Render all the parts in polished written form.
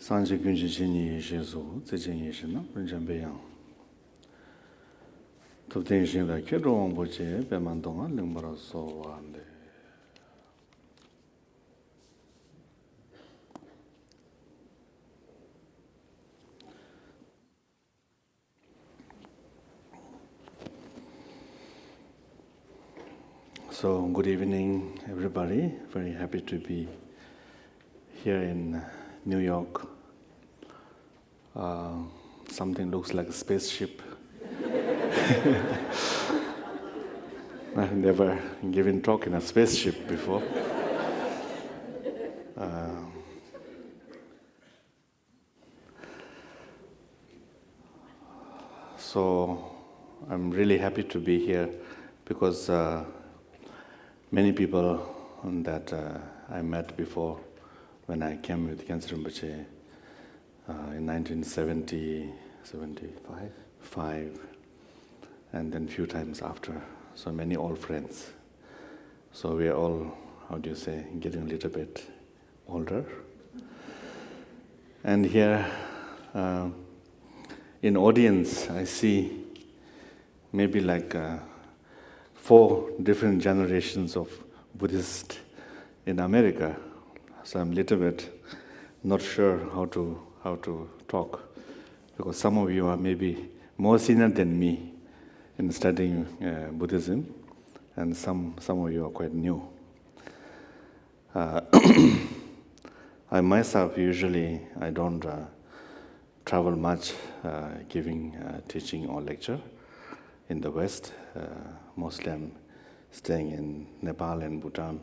산지 근지진이 예수 제진이시나 분전배양 도대신다 결혼 보지 배만 동안 능벌어서 왔는데 So good evening everybody, very happy to be here in New York. Something looks like a spaceship. I've never given talk in a spaceship before. So I'm really happy to be here because many people that I met before when I came with Cancer Rinpoche in 1970, 75, and then few times after. So many old friends. So we are all, getting a little bit older. And here in audience, I see maybe like 4 different generations of Buddhists in America. So I'm a little bit not sure how to talk, because some of you are maybe more senior than me in studying Buddhism, and some of you are quite new. I myself I don't travel much giving teaching or lecture in the West. Mostly I'm staying in Nepal and Bhutan,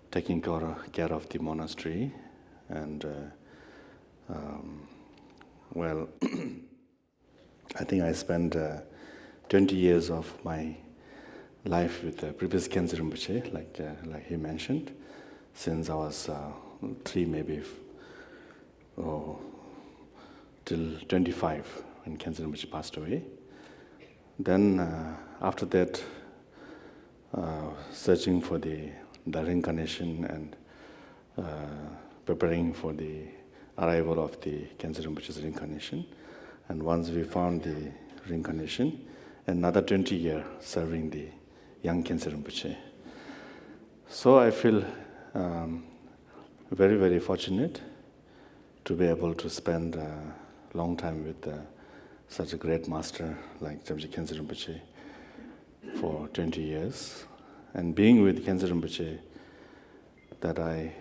taking care of the monastery, and I think I spent 20 years of my life with the previous Khyentse Rinpoche, like he mentioned, since I was 3 maybe, till 25 when Khyentse Rinpoche passed away. Then after that, searching for the reincarnation and preparing for the arrival of the Khyentse Rinpoche's reincarnation. And once we found the reincarnation, another 20 years serving the young Khyentse Rinpoche. So I feel very, very fortunate to be able to spend a long time with such a great master like Jamji Khyentse Rinpoche for 20 years. And being with Khyentse Rinpoche, that I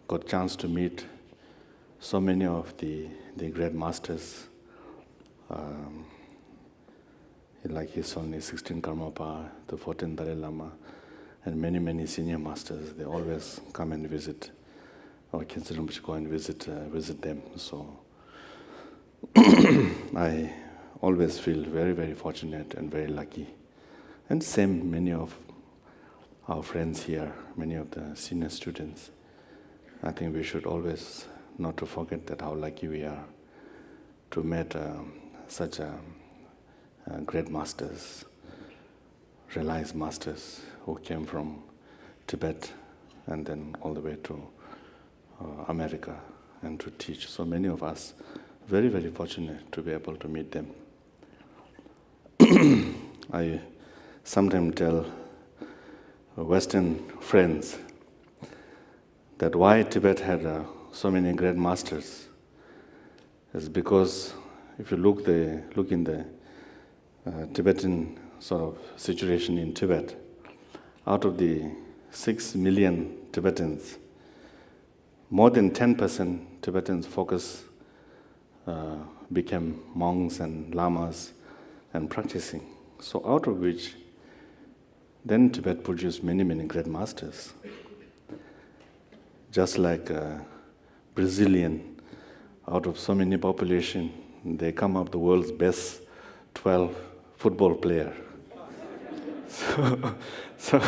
got chance to meet so many of the great masters, like his only 16 Karmapa, the 14th Dalai Lama, and many, many senior masters. They always come and visit, or Khyentse Rinpoche go and visit them. So I always feel very, very fortunate and very lucky. And same, many of our friends here, many of the senior students. I think we should always not to forget that how lucky we are to meet such great masters, realized masters who came from Tibet and then all the way to America and to teach. So many of us very, very fortunate to be able to meet them. I sometimes tell Western friends that why Tibet had so many great masters is because if you look in the Tibetan sort of situation in Tibet, out of the 6 million Tibetans, more than 10% Tibetans became monks and lamas and practicing. So out of which, then Tibet produced many, many great masters. Just like Brazilian, out of so many population, they come up the world's best 12 football player. So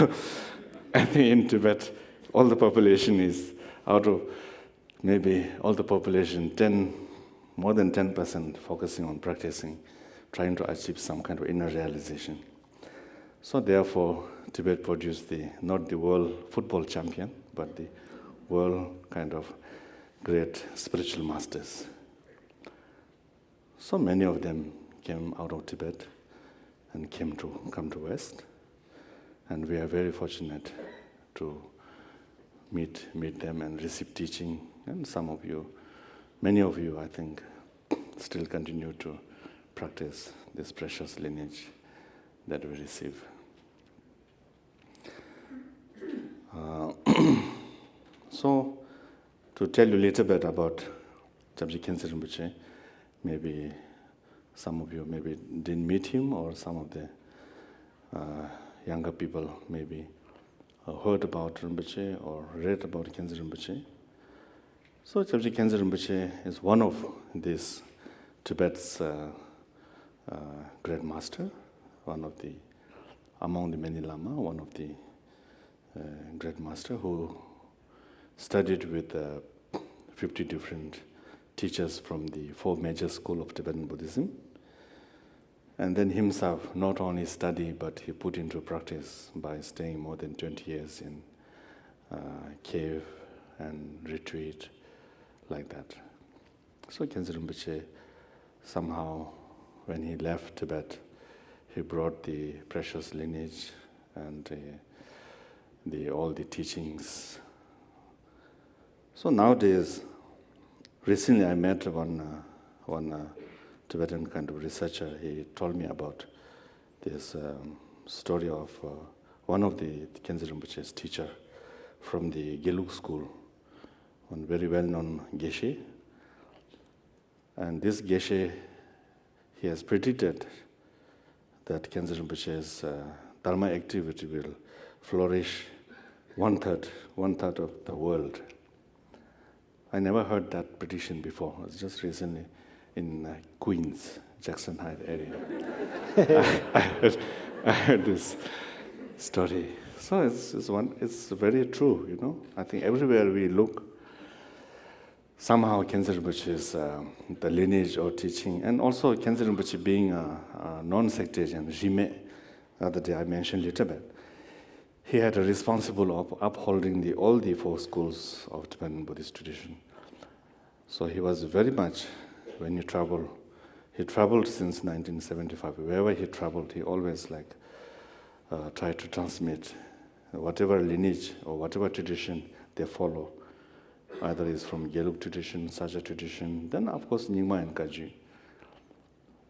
I think in Tibet, all the population is out of maybe all the population, more than 10% focusing on practicing, trying to achieve some kind of inner realization. So therefore, Tibet produced not the world football champion, but the world kind of great spiritual masters. So many of them came out of Tibet and come to West, and we are very fortunate to meet them and receive teaching. And many of you, I think, still continue to practice this precious lineage that we receive. So, to tell you a little bit about Jamji Khyentse Rinpoche, maybe some of you maybe didn't meet him, or some of the younger people maybe heard about Rinpoche or read about Khyentse Rinpoche. So Jamji Khyentse Rinpoche is one of these Tibet's great master, among the many Lama, one of the great master who studied with 50 different teachers from the 4 major schools of Tibetan Buddhism. And then himself not only studied, but he put into practice by staying more than 20 years in cave and retreat, like that. So Khyentse Rinpoche, somehow, when he left Tibet, he brought the precious lineage and all the teachings. So nowadays, recently I met one Tibetan kind of researcher. He told me about this story of one of the Khyentse Rinpoche's teacher from the Gelug school, one very well-known geshe. And this geshe, he has predicted that Khyentse Rinpoche's Dharma activity will flourish one-third of the world. I never heard that prediction before. It was just recently in Queens, Jackson Heights area. I heard this story. So it's very true, you know. I think everywhere we look, somehow Khyentse Rinpoche's the lineage or teaching, and also Khyentse Rinpoche being a non-sectarian, Jime, the other day I mentioned a little bit. He had a responsible of upholding all the 4 schools of Tibetan Buddhist tradition. So he was very much, when he traveled since 1975. Wherever he traveled, he always tried to transmit whatever lineage or whatever tradition they follow. Either it's from Gelug tradition, Saja tradition, then of course Nyingma and Kaji.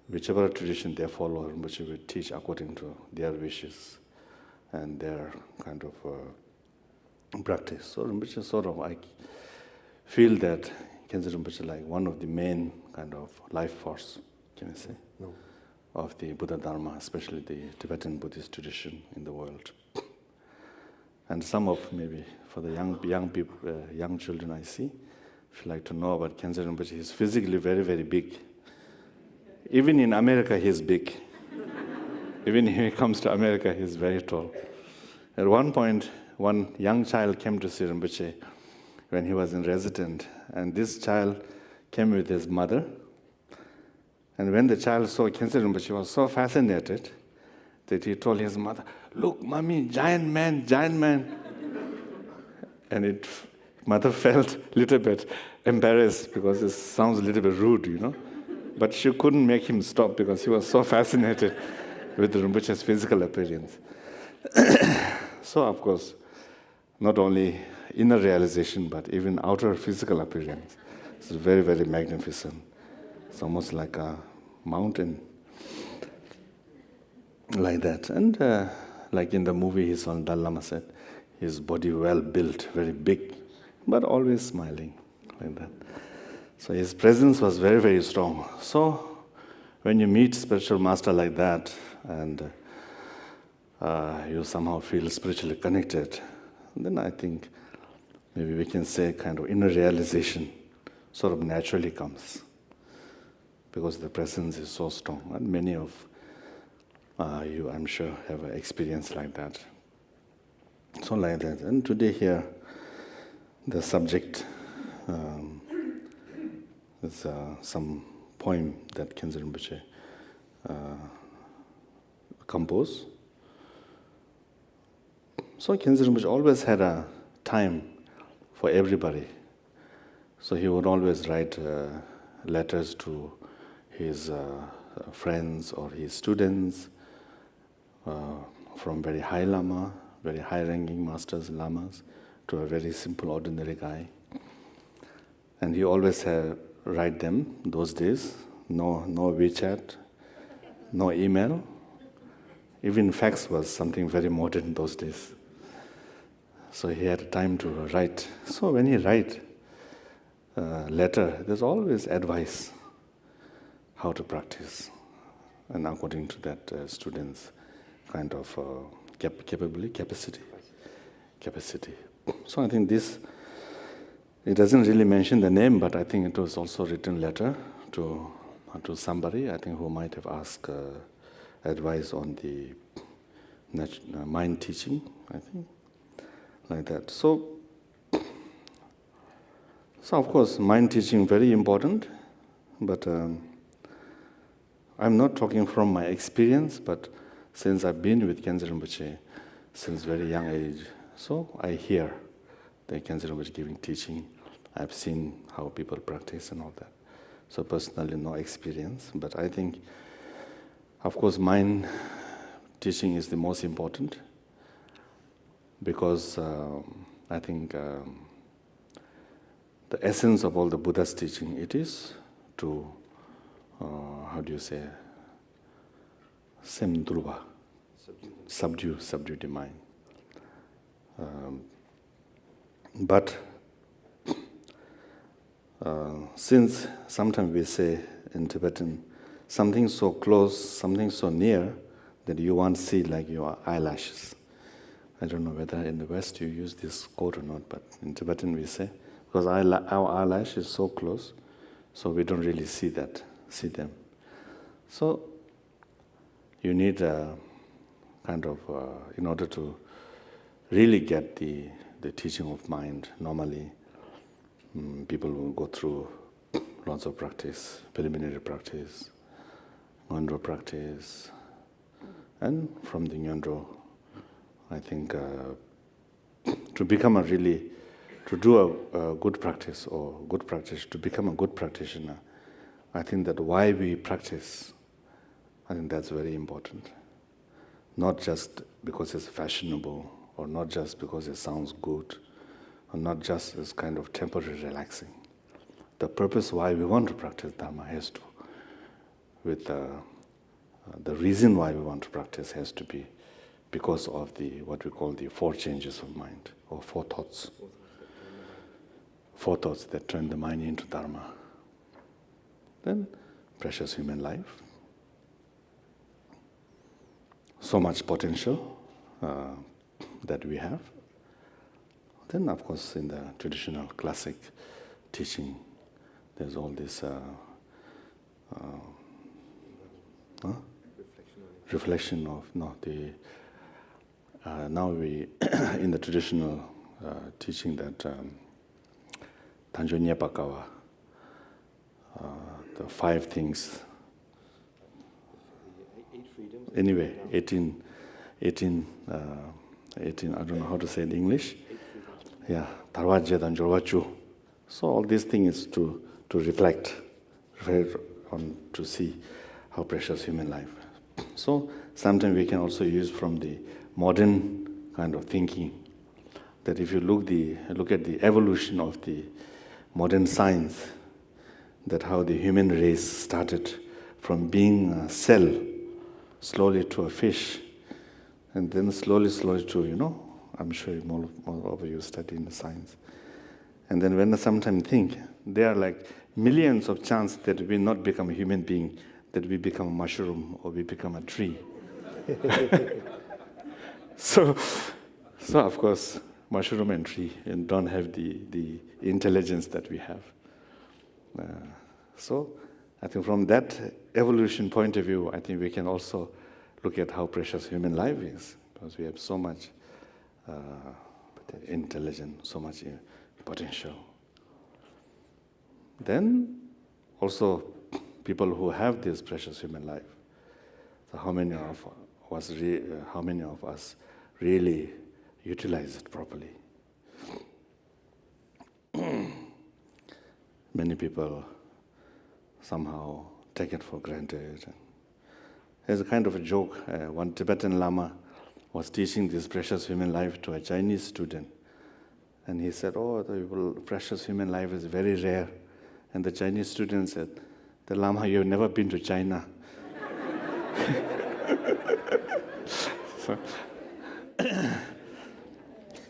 Whichever tradition they follow, Rinpoche will teach according to their wishes and their kind of practice. So Rinpoche sort of, I feel that Khyentse Rinpoche like one of the main kind of life force, can I say, of the Buddha Dharma, especially the Tibetan Buddhist tradition in the world. And some of maybe for the young people, young children I see, if you like to know about Khyentse Rinpoche, he's physically very, very big. Even in America, he's big. Even when he comes to America, he's very tall. At one point, one young child came to see Rinpoche when he was in residence, and this child came with his mother. And when the child saw Khyentse Rinpoche, he was so fascinated that he told his mother, "Look, mommy, giant man, giant man." And mother felt a little bit embarrassed because it sounds a little bit rude, you know. But she couldn't make him stop because he was so fascinated with Rinpoche's physical appearance. So, of course, not only inner realization, but even outer physical appearance. It's very, very magnificent. It's almost like a mountain, like that. And like in the movie, his son Dalai Lama said, his body well built, very big, but always smiling, like that. So his presence was very, very strong. So when you meet spiritual master like that, and you somehow feel spiritually connected, then I think maybe we can say kind of inner realization sort of naturally comes, because the presence is so strong. And many of you, I'm sure, have an experience like that. So like that. And today here, the subject is some poem that Khyentse Rinpoche composed. So Khyentse Rinpoche always had a time for everybody. So he would always write letters to his friends or his students from very high lama, very high-ranking masters, lamas, to a very simple, ordinary guy. And he always write them those days, no WeChat, no email. Even fax was something very modern in those days. So he had time to write. So when he write letter, there's always advice how to practice, and according to that, students' kind of capacity. So I think this, it doesn't really mention the name, but I think it was also written letter to somebody, I think, who might have asked advice on the mind teaching, I think, like that. So of course, mind teaching very important, but I'm not talking from my experience, but since I've been with Khyentse Rinpoche since very young age, so I hear the Khyentse Rinpoche giving teaching. I've seen how people practice and all that. So personally, no experience, but I think, of course, mind teaching is the most important, because I think the essence of all the Buddha's teaching, it is to, how do you say, semdruva, subdue the mind. But since sometimes we say in Tibetan, something so close, something so near, that you won't see like your eyelashes. I don't know whether in the West you use this quote or not, but in Tibetan we say, because our eyelash is so close, so we don't really see them. So you need a kind of, in order to really get the teaching of mind, normally people will go through lots of practice, preliminary practice, Nyandro practice, and from the Nyandro, I think to become to do a good practice or good practice, to become a good practitioner, I think that why we practice, I think that's very important. Not just because it's fashionable, or not just because it sounds good, or not just as kind of temporary relaxing. The purpose why we want to practice Dharma has to, with the reason why we want to practice has to be because of what we call the four changes of mind, or four thoughts. Four thoughts that turn the mind into Dharma. Then, precious human life. So much potential that we have. Then, of course, in the traditional classic teaching, there's all this reflection of now we in the traditional teaching that Tanjo Nyepakawa, the 5 things. Anyway, 18, I don't know how to say it in English. Yeah, Tarwaje and Jorwachu. So all these things is to reflect on, to see how precious human life. So sometimes we can also use from the modern kind of thinking, that if you look at the evolution of the modern science, that how the human race started from being a cell, slowly to a fish, and then slowly to, I'm sure more of you study in the science. And then when I sometimes think, there are like millions of chances that we not become a human being, that we become a mushroom or we become a tree. So of course, mushroom and tree don't have the intelligence that we have. So I think from that evolution point of view, I think we can also look at how precious human life is, because we have so much intelligence, so much potential. Then also people who have this precious human life, so how many of us really utilize it properly? many people somehow take it for granted. There's a kind of a joke. One Tibetan Lama was teaching this precious human life to a Chinese student. And he said, oh, the precious human life is very rare. And the Chinese student said, the Lama, you've never been to China.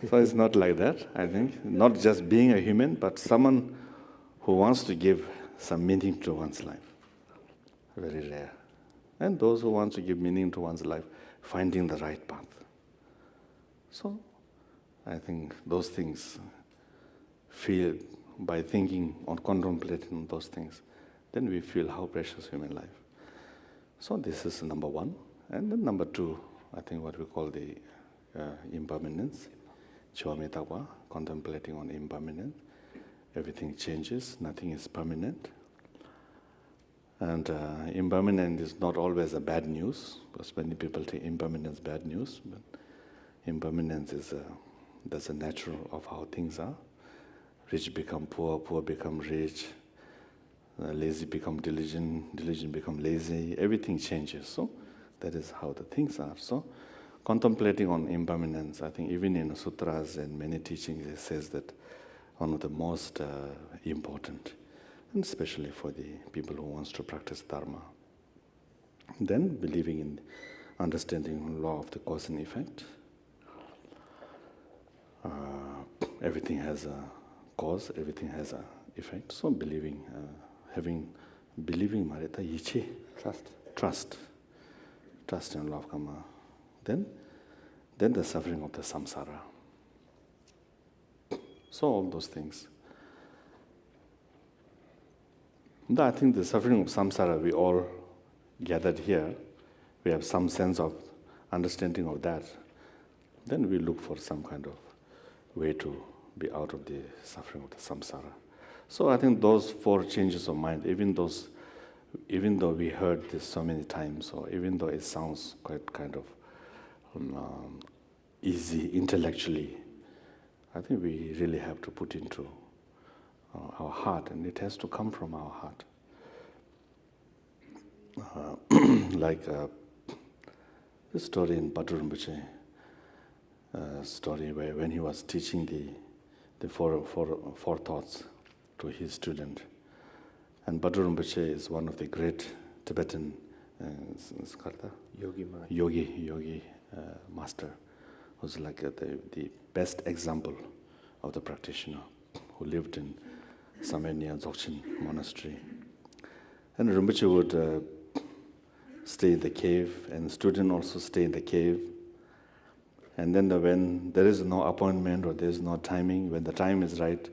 So it's not like that, I think. Not just being a human, but someone who wants to give some meaning to one's life. Very rare. And those who want to give meaning to one's life, finding the right path. So I think those things feel, by thinking or contemplating those things, then we feel how precious human life. So this is number one. And then number two, I think what we call the impermanence, Chometawa, contemplating on impermanence. Everything changes, nothing is permanent. And impermanence is not always a bad news, because many people think impermanence is bad news, but impermanence is that's a natural of how things are. Rich become poor, poor become rich, lazy become diligent, diligent become lazy, everything changes. So that is how the things are. So contemplating on impermanence, I think even in the sutras and many teachings, it says that one of the most important, and especially for the people who wants to practice dharma. Then believing in understanding law of the cause and effect. Everything has a cause, everything has an effect. So believing, believing marita yichi, trust in law of karma. Then the suffering of the samsara. So all those things. I think the suffering of samsara, we all gathered here, we have some sense of understanding of that. Then we look for some kind of way to be out of the suffering of the samsara. So I think those four changes of mind, even though we heard this so many times, or even though it sounds quite kind of easy intellectually, I think we really have to put into our heart, and it has to come from our heart. Like the story in Bhattacharya Rinpoche, story where when he was teaching the four thoughts to his student, and Bhattacharya Rinpoche is one of the great Tibetan yogi master, who's like the best example of the practitioner who lived in somewhere near Dzogchen monastery. And Rinpoche would stay in the cave, and the student also stay in the cave. And then when there is no appointment or there is no timing, when the time is right,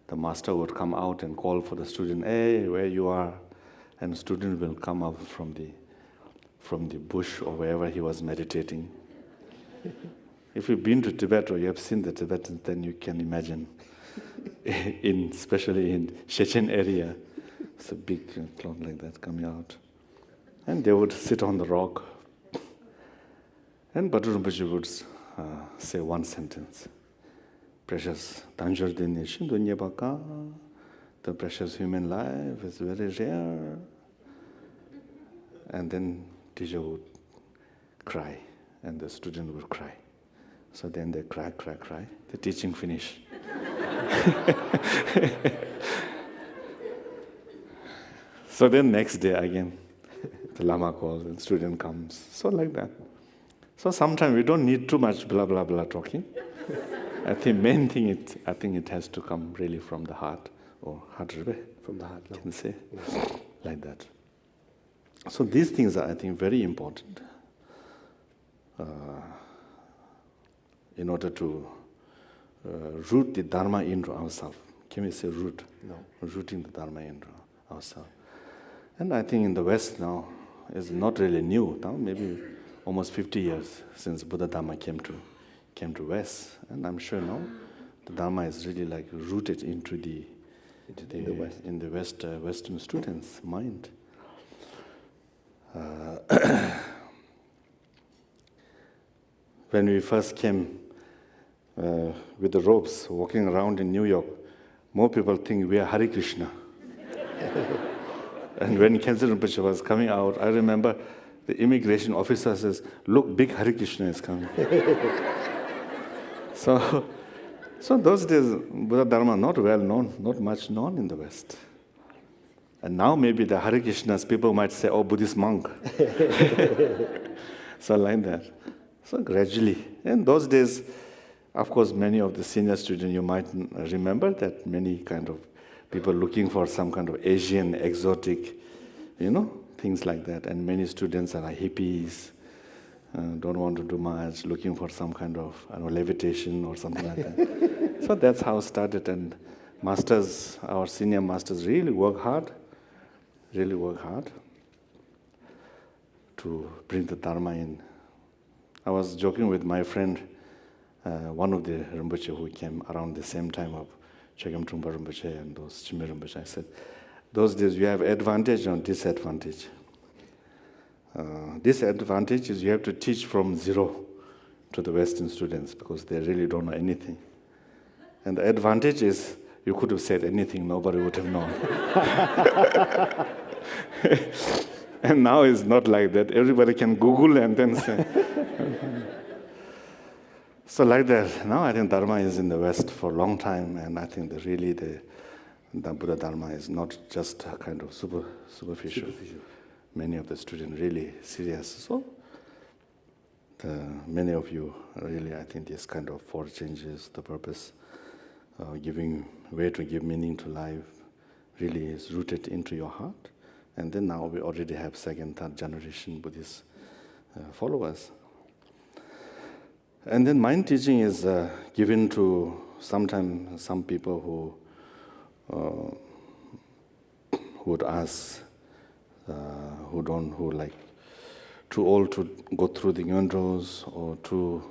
the master would come out and call for the student, hey, where you are? And the student will come up from the bush or wherever he was meditating. If you've been to Tibet or you have seen the Tibetans, then you can imagine, especially in Shechen area, it's a big cloud like that coming out. And they would sit on the rock. And Bhattacharya Rinpoche would say one sentence, precious Tanjur Dini Shindunya Baka, the precious human life is very rare. And then teacher would cry, and the student would cry. So then they cry, the teaching finished. So then next day again, the Lama calls and student comes. So like that. So sometimes we don't need too much blah, blah, blah talking. I think main thing, it has to come really from the heart, or heart from the heart. Can say, like that. So these things are, I think, very important in order to root the Dharma into ourselves. Can we say root? No. Rooting the Dharma into ourselves. And I think in the West now, it's not really new now, maybe almost 50 years since Buddha Dharma came to West. And I'm sure now the Dharma is really like rooted into the West. In the Western students' mind. When we first came with the robes walking around in New York, more people think we are Hare Krishna. And when Khyentse Rinpoche was coming out, I remember the immigration officer says, "Look, big Hare Krishna is coming." So those days, Buddha Dharma not well known, not much known in the West. And now maybe the Hare Krishnas, people might say, "Oh, Buddhist monk." So like that. So gradually. In those days, of course, many of the senior students, you might remember that many kind of people looking for some kind of Asian, exotic, things like that. And many students are hippies, don't want to do much, looking for some kind of levitation or something like that. So that's how it started. And masters, our senior masters really work hard to bring the Dharma in. I was joking with my friend, one of the Rinpoche who came around the same time of Chögyam Trungpa Rinpoche and those Chime Rinpoche. I said, those days you have advantage or disadvantage. Disadvantage is you have to teach from zero to the Western students because they really don't know anything. And the advantage is you could have said anything, nobody would have known. And now it's not like that. Everybody can Google and then say. So like that, now I think Dharma is in the West for a long time, and I think that really the Buddha Dharma is not just a kind of superficial. Many of the students really serious. So many of you really, I think this kind of four changes, the purpose, giving way to give meaning to life, really is rooted into your heart. And then now we already have second, third generation Buddhist followers. And then mind teaching is given to sometimes some people who would ask, who like too old to go through the Nyondros or too,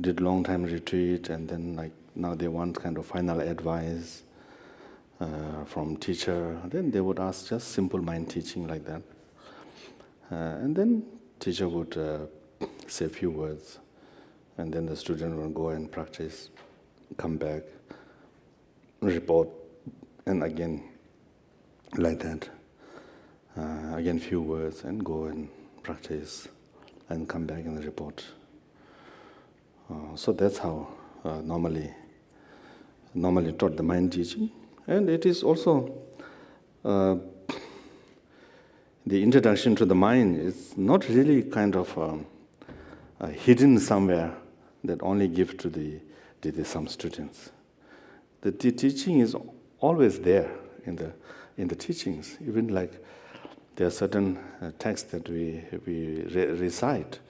did long time retreat and then like now they want kind of final advice from teacher. Then they would ask just simple mind teaching like that. And then teacher would say a few words, and then the student will go and practice, come back, report, and again, like that. Again, few words, and go and practice, and come back and report. So that's how normally taught the mind teaching. And it is also the introduction to the mind is not really kind of hidden somewhere that only give to the some students. The teaching is always there in the teachings. Even like there are certain texts that we recite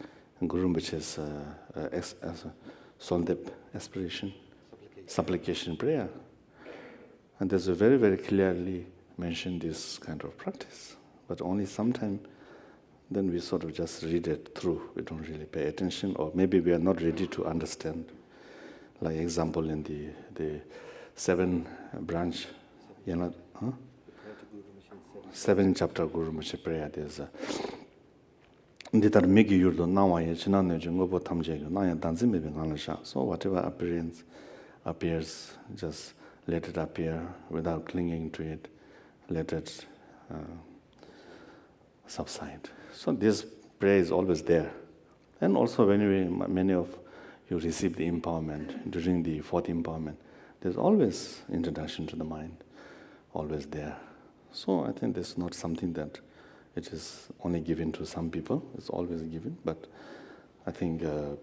in Guru Rinpoche's Sondep aspiration, supplication prayer. And there's a very, very clearly mentioned this kind of practice. But only sometime then we sort of just read it through. We don't really pay attention, or maybe we are not ready to understand. Like example in the 7 branch, 7 chapter Guru Rinpoche prayer, there's a so whatever appears, just let it appear without clinging to it. Let it subside. So this prayer is always there. And also when many of you receive the empowerment, during the 4th empowerment, there's always introduction to the mind, always there. So I think this is not something that it is only given to some people. It's always given. But I think the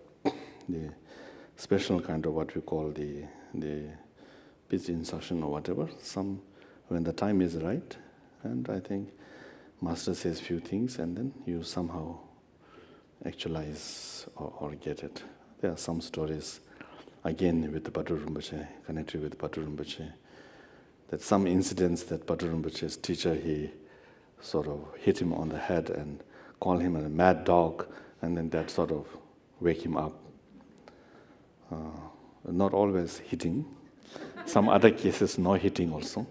special kind of what we call the peace instruction or whatever, when the time is right, and I think Master says few things and then you somehow actualize or get it. There are some stories, again with the Patur Rinpoche, connected with Patur Rinpoche, that some incidents that Patur Rinpoche's teacher, he sort of hit him on the head and called him a mad dog, and then that sort of wake him up. Not always hitting. Some other cases, no hitting also.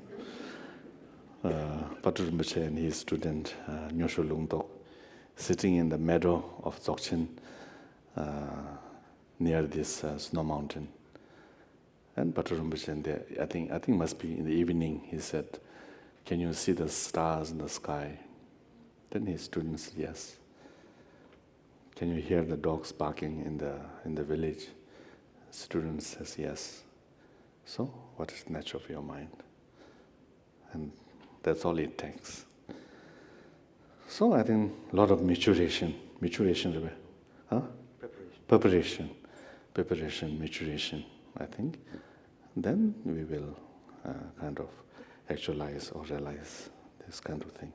Patur Rinpoche and his student, Nyosho Lungtok, sitting in the meadow of Dzogchen near this snow mountain. And Bhattarambachen, I think must be in the evening, he said, "Can you see the stars in the sky?" Then his students said, "Yes." "Can you hear the dogs barking in the village?" Student says, "Yes." So, what is the nature of your mind? And that's all it takes. So, I think a lot of maturation, huh? Preparation, maturation, I think. Then we will kind of actualize or realize this kind of thing.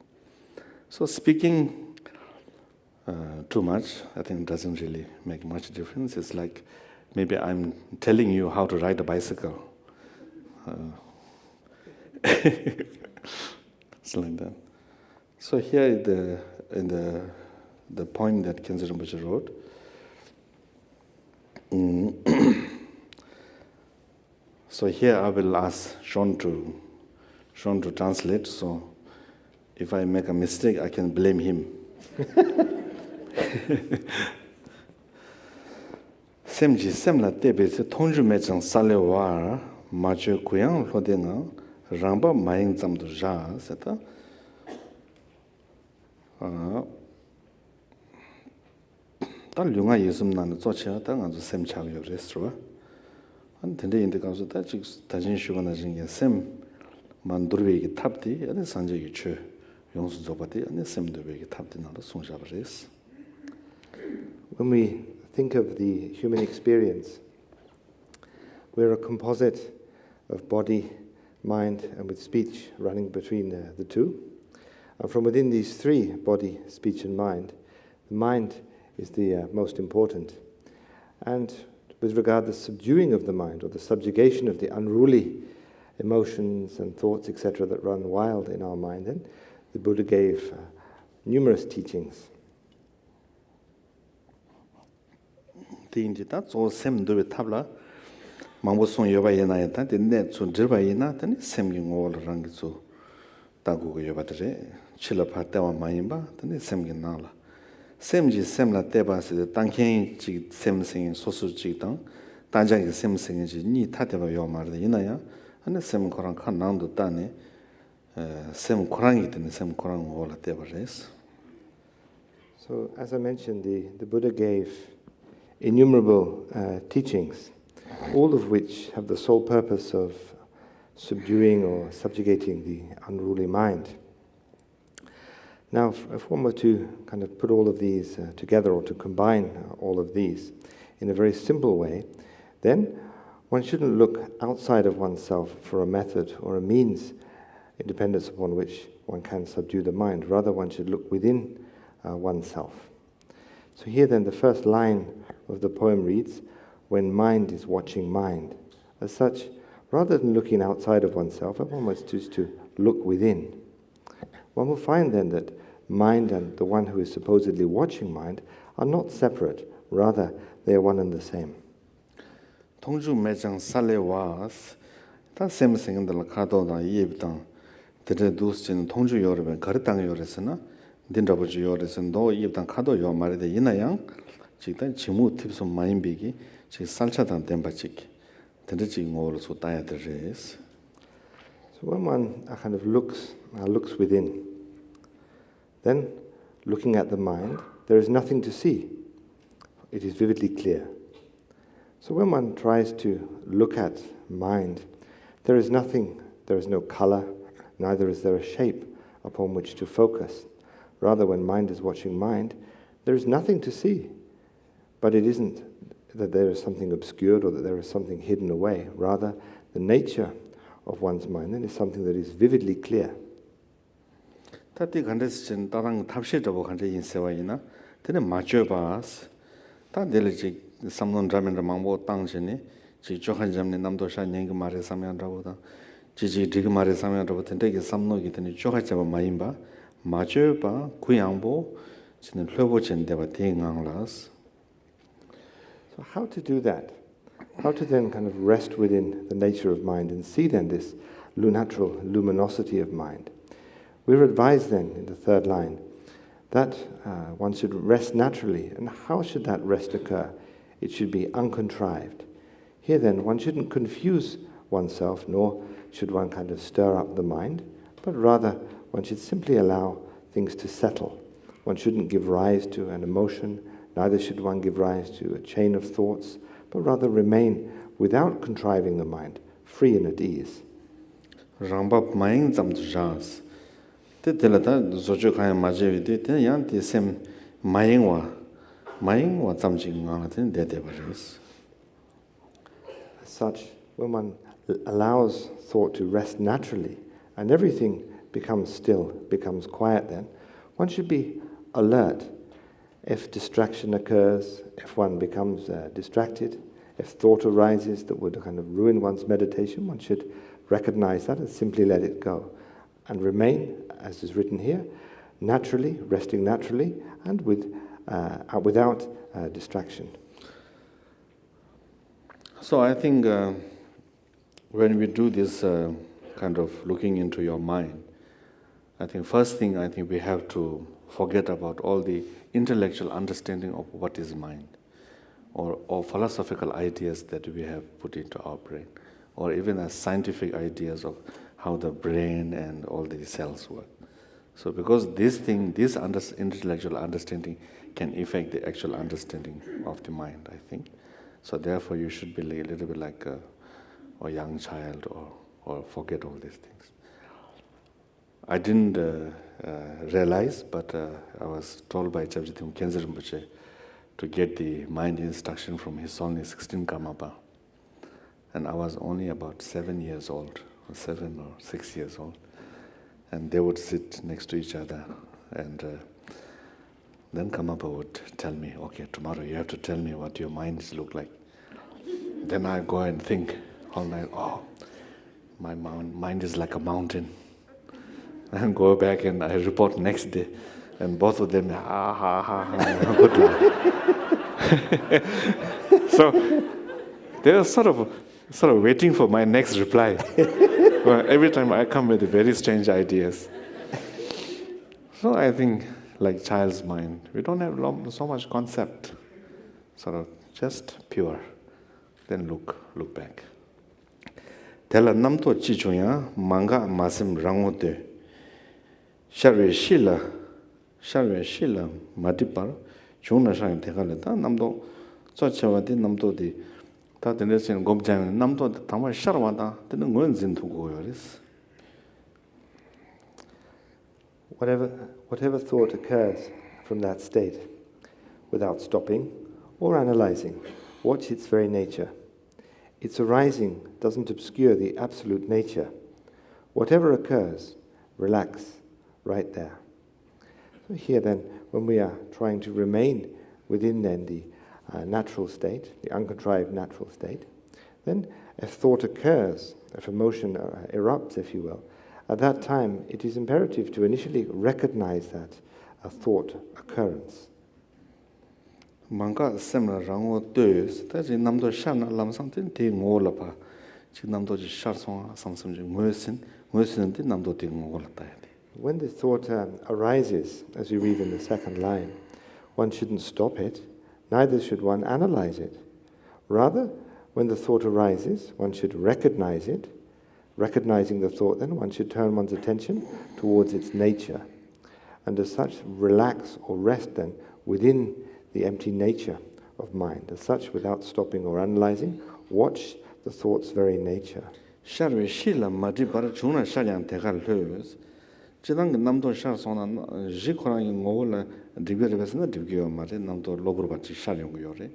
So, speaking too much, I think doesn't really make much difference. It's like maybe I'm telling you how to ride a bicycle. It's like that. So here in the poem that Khyentse Rinpoche wrote, so here I will ask Sean to translate. So if I make a mistake, I can blame him. Semji semla tebe se tongju mechang sale wa ma che kuyang lo de nga ramba maying zam do ja seta ta lyunga yesum nan zo cha ta nga zo sem cha yo restro an tende inde ka zo ta chi ta jin shu na jin ge sem man durwe gi tapdi ane sanje gi che yong su zo ba de ane sem de be gi tapdi na song ja res. When we think of the human experience, we're a composite of body, mind, and with speech running between the two. And from within these three, body, speech, and mind, the mind is the most important. And with regard to the subduing of the mind, or the subjugation of the unruly emotions and thoughts, etc., that run wild in our mind, then the Buddha gave numerous teachings. Tinji ta zo sem do tabla mangbo song yoba yena ya ta de ne zo dirba yena ta ni sem gi ngol rang zo ta gu yoba de chila pha ta wa ma yin ba ta ni sem gi na la sem ji sem la te ba se tang khen ji sem sing so su ji dang ta ja gi sem sing ji ni ta de ba yo ma de yena ya ane sem ko rang khan nang do ta ne sem ko rang gi de sem ko rang ngol la te ba res. So as I mentioned, the Buddha gave innumerable teachings, all of which have the sole purpose of subduing or subjugating the unruly mind. Now, if one were to kind of put all of these together, or to combine all of these in a very simple way, then one shouldn't look outside of oneself for a method or a means in dependence upon which one can subdue the mind. Rather, one should look within oneself. So here then the first line of the poem reads, "When mind is watching mind." As such, rather than looking outside of oneself, one must choose to look within. One will find then that mind and the one who is supposedly watching mind are not separate, rather they are one and the same. Tongju mechang sale was ta sem sing de la ka do da yeb dang de dus chin tongju yor ben gar dang yor esna din ra bu ju yor esn do yeb dang ka do yo ma de yin yang chi ta chi mu tip so main bi gi chi sal cha dan tem ba chi de chi ngol so ta ya de res. So when one kind of looks within, then looking at the mind, there is nothing to see. It is vividly clear. So when one tries to look at mind, there is nothing, there is no color, neither is there a shape upon which to focus. Rather, when mind is watching mind, there is nothing to see. But it isn't that there is something obscured or that there is something hidden away. Rather, the nature of one's mind then is something that is vividly clear. Tati gandes chen tarang tapshe jabo gande yin sewa ina tene macho bas ta dele ji samnon ramen ramangbo tang chene ji johan jamne namdo sha nyeng mare samyan rabo da ji dig mare samyan rabo tende ge samno gi tene joha jaba mayin ba macho ba kuyangbo chene hlobo chen de ba tengang las. So how to do that? How to then kind of rest within the nature of mind and see then this natural luminosity of mind? We're advised then in the third line that one should rest naturally. And how should that rest occur? It should be uncontrived. Here then, one shouldn't confuse oneself, nor should one kind of stir up the mind, but rather one should simply allow things to settle. One shouldn't give rise to an emotion, neither should one give rise to a chain of thoughts, but rather remain without contriving the mind, free and at ease. Rambab maing zam jans. Te telata zojo kaya majevi de te yan te sem maing wa zam jing ngana ten de de baris. As such, when one allows thought to rest naturally and everything becomes still, becomes quiet, then one should be alert. If distraction occurs, if one becomes distracted, if thought arises that would kind of ruin one's meditation, one should recognize that and simply let it go and remain, as is written here, naturally, resting naturally and without distraction. So I think when we do this kind of looking into your mind, I think first thing we have to forget about all the intellectual understanding of what is mind, or philosophical ideas that we have put into our brain, or even as scientific ideas of how the brain and all these cells work. So because this intellectual understanding can affect the actual understanding of the mind, I think. So therefore you should be a little bit like a young child or forget all these things. I didn't realize, but I was told by Chabjitim Khenze Rinpoche to get the mind instruction from his only 16 Karmapa. And I was only about 7 years old, or 7 or 6 years old. And they would sit next to each other. And then Karmapa would tell me, okay, tomorrow you have to tell me what your minds look like. Then I go and think all night, my mind is like a mountain. And go back and I report next day. And both of them, good laugh. So they were sort of waiting for my next reply. Well, every time I come with very strange ideas. So I think, like child's mind, we don't have so much concept. Sort of just pure. Then look back. Tela namto chichuya manga masim rangote. Sharwe shila matipar chungna shang tekale ta namdo chawati namdo di ta tenesin gobjang namdo tama sharwada tene ngon zin tu goyoris. Whatever thought occurs from that state, without stopping or analyzing, watch its very nature. Its arising doesn't obscure the absolute nature. Whatever occurs, relax right there. So here then, when we are trying to remain within then the natural state, the uncontrived natural state, then if thought occurs, if emotion erupts, if you will, at that time it is imperative to initially recognize that a thought occurrence. Manga semra rango deus, ta ji namdo shana lamsang tin te ngola pa. Ji namdo ji sharsong samsam ji ngosin tin namdo te ngola ta. When the thought arises, as we read in the second line, one shouldn't stop it, neither should one analyze it. Rather, when the thought arises, one should recognize it. Recognizing the thought, then one should turn one's attention towards its nature, and as such relax or rest then within the empty nature of mind. As such, without stopping or analyzing, watch the thought's very nature. Sharwe shila mati para chuna shalyang tekal leus. Chidang namdo shar sona ji khorang ngola dibge besna dibge mare namdo lobur bachi shalyang yore.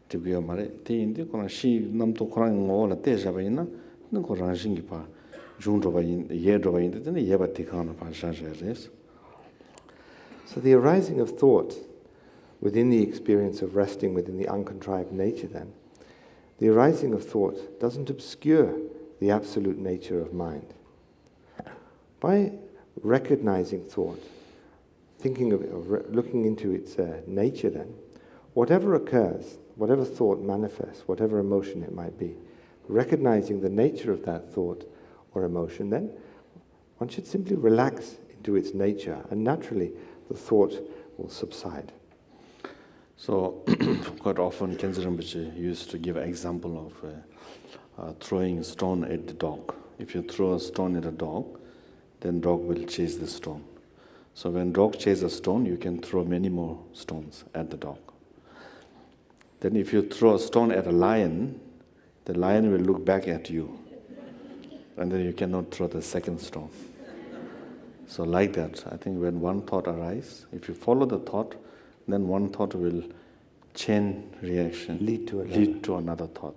Dibge mare te indi kona shi namdo khorang ngola te jabaina nko ranjing pa jungro ba ye do ba indi tene ye ba tikana pa shajeres. So the arising of thought within the experience of resting within the uncontrived nature then, the arising of thought doesn't obscure the absolute nature of mind. By recognizing thought, thinking of looking into its nature then, whatever occurs, whatever thought manifests, whatever emotion it might be, recognizing the nature of that thought or emotion, then one should simply relax into its nature and naturally the thought will subside. So quite often Khyentse Rinpoche used to give an example of throwing a stone at the dog. If you throw a stone at a dog, then dog will chase the stone. So when dog chases a stone, you can throw many more stones at the dog. Then if you throw a stone at a lion, the lion will look back at you. And then you cannot throw the second stone. So like that, I think when one thought arises, if you follow the thought, then one thought will chain reaction, lead to another thought,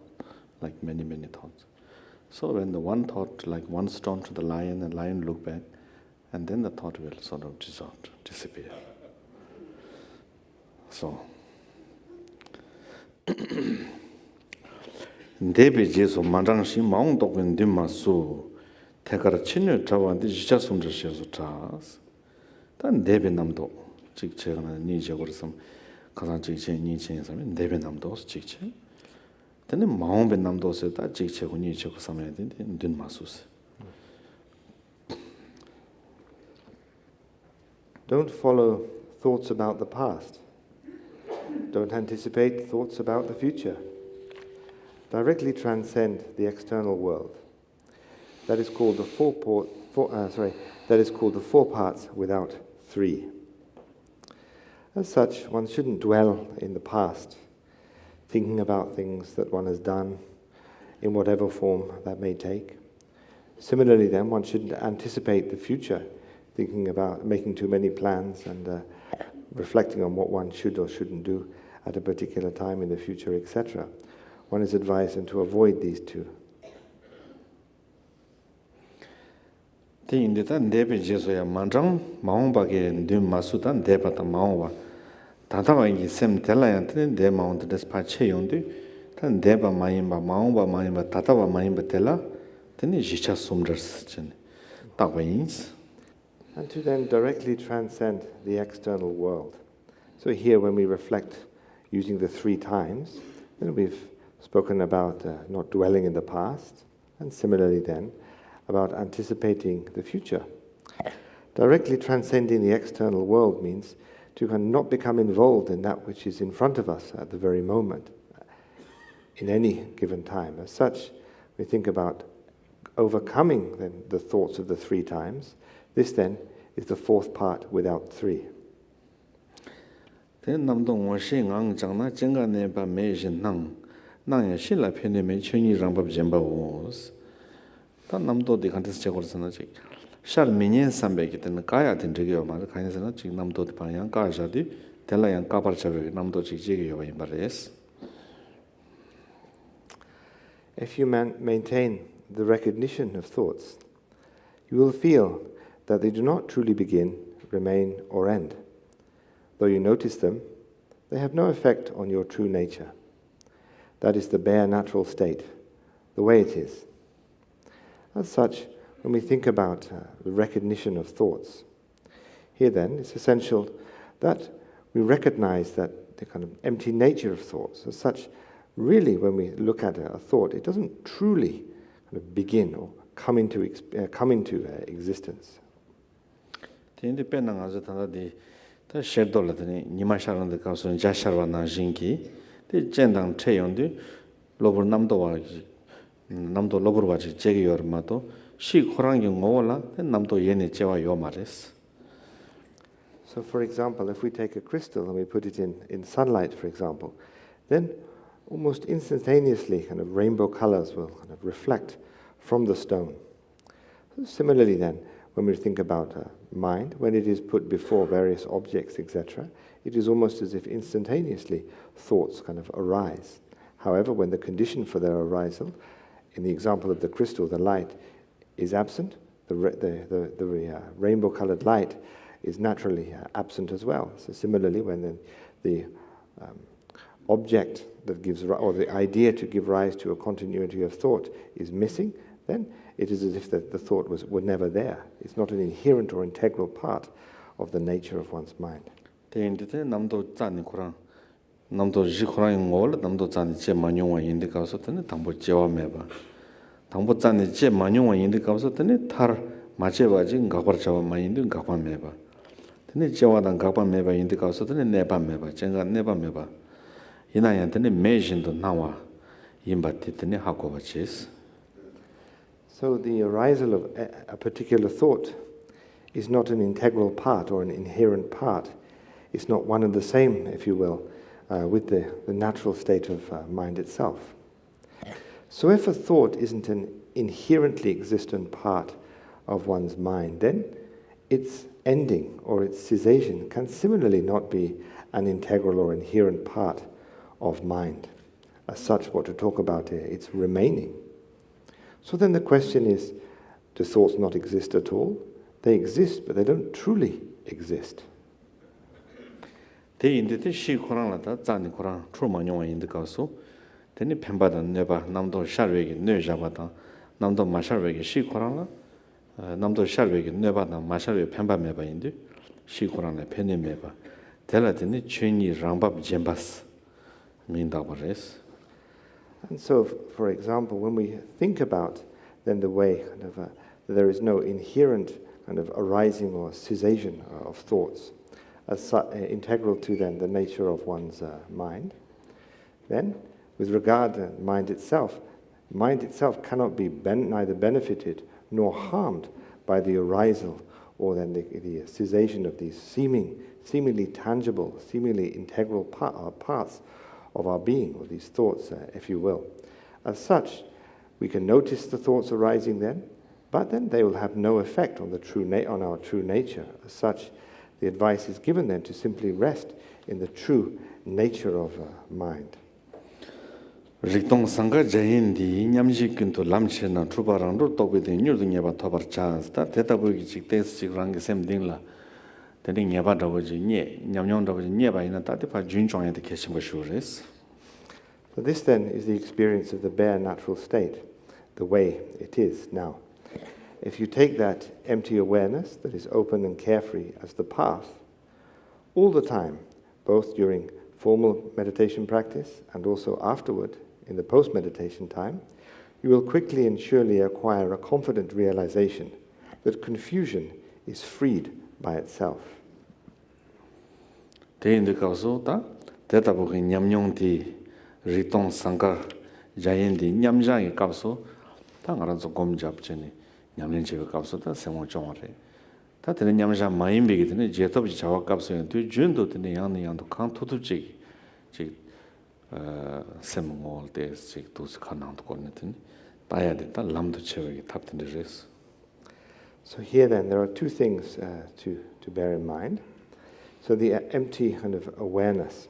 like many, many thoughts. So when the one thought, like one stone to the lion look back, and then the thought will sort of disappear. So, Debi Jesu Mandangshi Maung Dokun Dimasu, Tekara Chinu Tawa, the Jisasundra Shesutas, then Debi Namdo, Chikche, and Nija or some Kazan Chikche, Niche, and Debi Namdos, Chikche. Then the Maung Benamdo said that Chikche, Niche, some in Dinmasus. Don't follow thoughts about the past. Don't anticipate thoughts about the future. Directly transcend the external world. That is called the four parts without three. As such, one shouldn't dwell in the past, thinking about things that one has done in whatever form that may take. Similarly, then, one shouldn't anticipate the future, thinking about making too many plans and reflecting on what one should or shouldn't do at a particular time in the future, etc. One is advised to avoid these two. And to then directly transcend the external world. So here when we reflect using the 3 times, then we've spoken about not dwelling in the past, and similarly then about anticipating the future. Directly transcending the external world means to not become involved in that which is in front of us at the very moment, in any given time. As such, we think about overcoming then the thoughts of the 3 times. This then is the 4th part without 3. Then namdong wa shi ngang chang na jenga ne ba me jin nang ya shi la phe ne me chunyi rang ba jemba wos. Ta namdo de kan tes chegor sana chi. Shar minyen sambe ki ten kaya tin de yo ma ka ne sana chi namdo de pa yang ka ja di tela yang ka par chabe namdo chi je ge yo ba bares. If you maintain the recognition of thoughts, you will feel that they do not truly begin, remain, or end. Though you notice them, they have no effect on your true nature. That is the bare natural state, the way it is. As such, when we think about the recognition of thoughts, here then it's essential that we recognize that the kind of empty nature of thoughts. As such, really when we look at a thought, it doesn't truly kind of begin or come into existence. Tende pena ngazo tanda di ta sherdo la tani nima sharan de kaso ja sharwa na jinki de jendang cheyon de lobur namdo lobur wa ji jege yor ma to shi khorang gi ngola de namdo yene chewa yo mares. So for example, if we take a crystal and we put it in sunlight, for example, then almost instantaneously kind of rainbow colors will kind of reflect from the stone. So similarly then, when we think about mind, when it is put before various objects, etc., it is almost as if instantaneously thoughts kind of arise. However, when the condition for their arisal, in the example of the crystal, the light is absent, the rainbow-colored light is naturally absent as well. So similarly, when the object that gives, or the idea to give rise to a continuity of thought is missing, then it is as if the thought were never there. It's not an inherent or integral part of the nature of one's mind. 남도 지코랑 뭘 남도 잔이 제 만용와 인데 가서 때는 담보 제와 매바 담보 잔이 제 만용와 인데 가서 때는 탈 맞제바지 가버 잡아 마인데 가봐 매바 Tene jawadan gapa meba indi kauso tene neba meba, jenga neba meba. Inayan tene mejin do nawa yimbati tene hakoba chis. So the arisal of a particular thought is not an integral part or an inherent part. It's not one and the same, if you will, with the natural state of mind itself. So if a thought isn't an inherently existent part of one's mind, then its ending or its cessation can similarly not be an integral or inherent part of mind. As such, what to talk about here, it's remaining. So then the question is, do thoughts not exist at all? They exist, but they don't truly exist. Te indi te shi kurang la ta zani kurang truma nyongwa indi kauso tene pemba dan neba namdo sharwegi nyo jaba dan namdo ma sharwegi shi kurang la namdo sharwegi neba dan ma sharwegi pemba meba indi shi kurang la pene meba tela tene chunyi rangbab jembas mindaba res. And so, for example, when we think about then the way that there is no inherent kind of arising or cessation of thoughts, as integral to then the nature of one's mind, then with regard to mind itself cannot be neither benefited nor harmed by the arisal or then the cessation of these seemingly tangible, seemingly integral parts of our being, or these thoughts, if you will. As such, we can notice the thoughts arising then, but then they will have no effect on on our true nature. As such, the advice is given then to simply rest in the true nature of mind. Rikdong sangha jayin di nyamji kintu lamche na truba rangro tobe de nyurdu nyeba tobar chans ta teta bogi chik tes chik rangi sem ding la teni nyeba dawo ji nye nyamnyong dawo ji nyeba ina ta te pa jun chong ya de keshimba shu res. So this then is the experience of the bare natural state, the way it is now. If you take that empty awareness that is open and carefree as the path, all the time, both during formal meditation practice and also afterward, in the post-meditation time, you will quickly and surely acquire a confident realization that confusion is freed by itself. Te indi kauso ta teta bogi nyamnyong di rikdong sangha jayin di nyamjangi kauso ta ngaran zo gom jab cheni nyamlin chebe kapso ta semong chong re ta tene nyamja mayin begi tene jetob ji chawa kapso yon tu jun do tene yang ni yang do kang tutu chig semong ol te chig tu se kanang to korne tene ta ya de ta lam do chewe gi tap tene res. So here then there are two things to bear in mind. So the empty kind of awareness,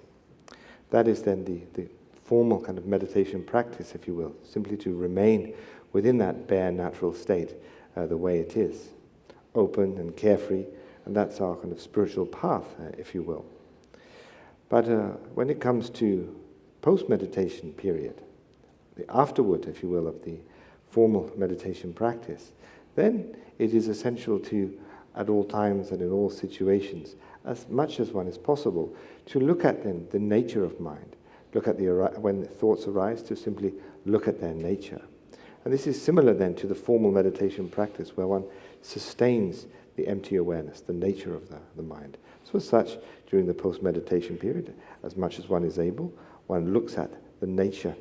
that is then the formal kind of meditation practice, if you will, simply to remain within that bare natural state, the way it is, open and carefree, and that's our kind of spiritual path, if you will. But when it comes to post-meditation period, the afterward, if you will, of the formal meditation practice, then it is essential to, at all times and in all situations, as much as one is possible, to look at then the nature of mind, look at when thoughts arise, to simply look at their nature. And this is similar then to the formal meditation practice where one sustains the empty awareness, the nature of the mind. So as such, during the post-meditation period, as much as one is able, one looks at the nature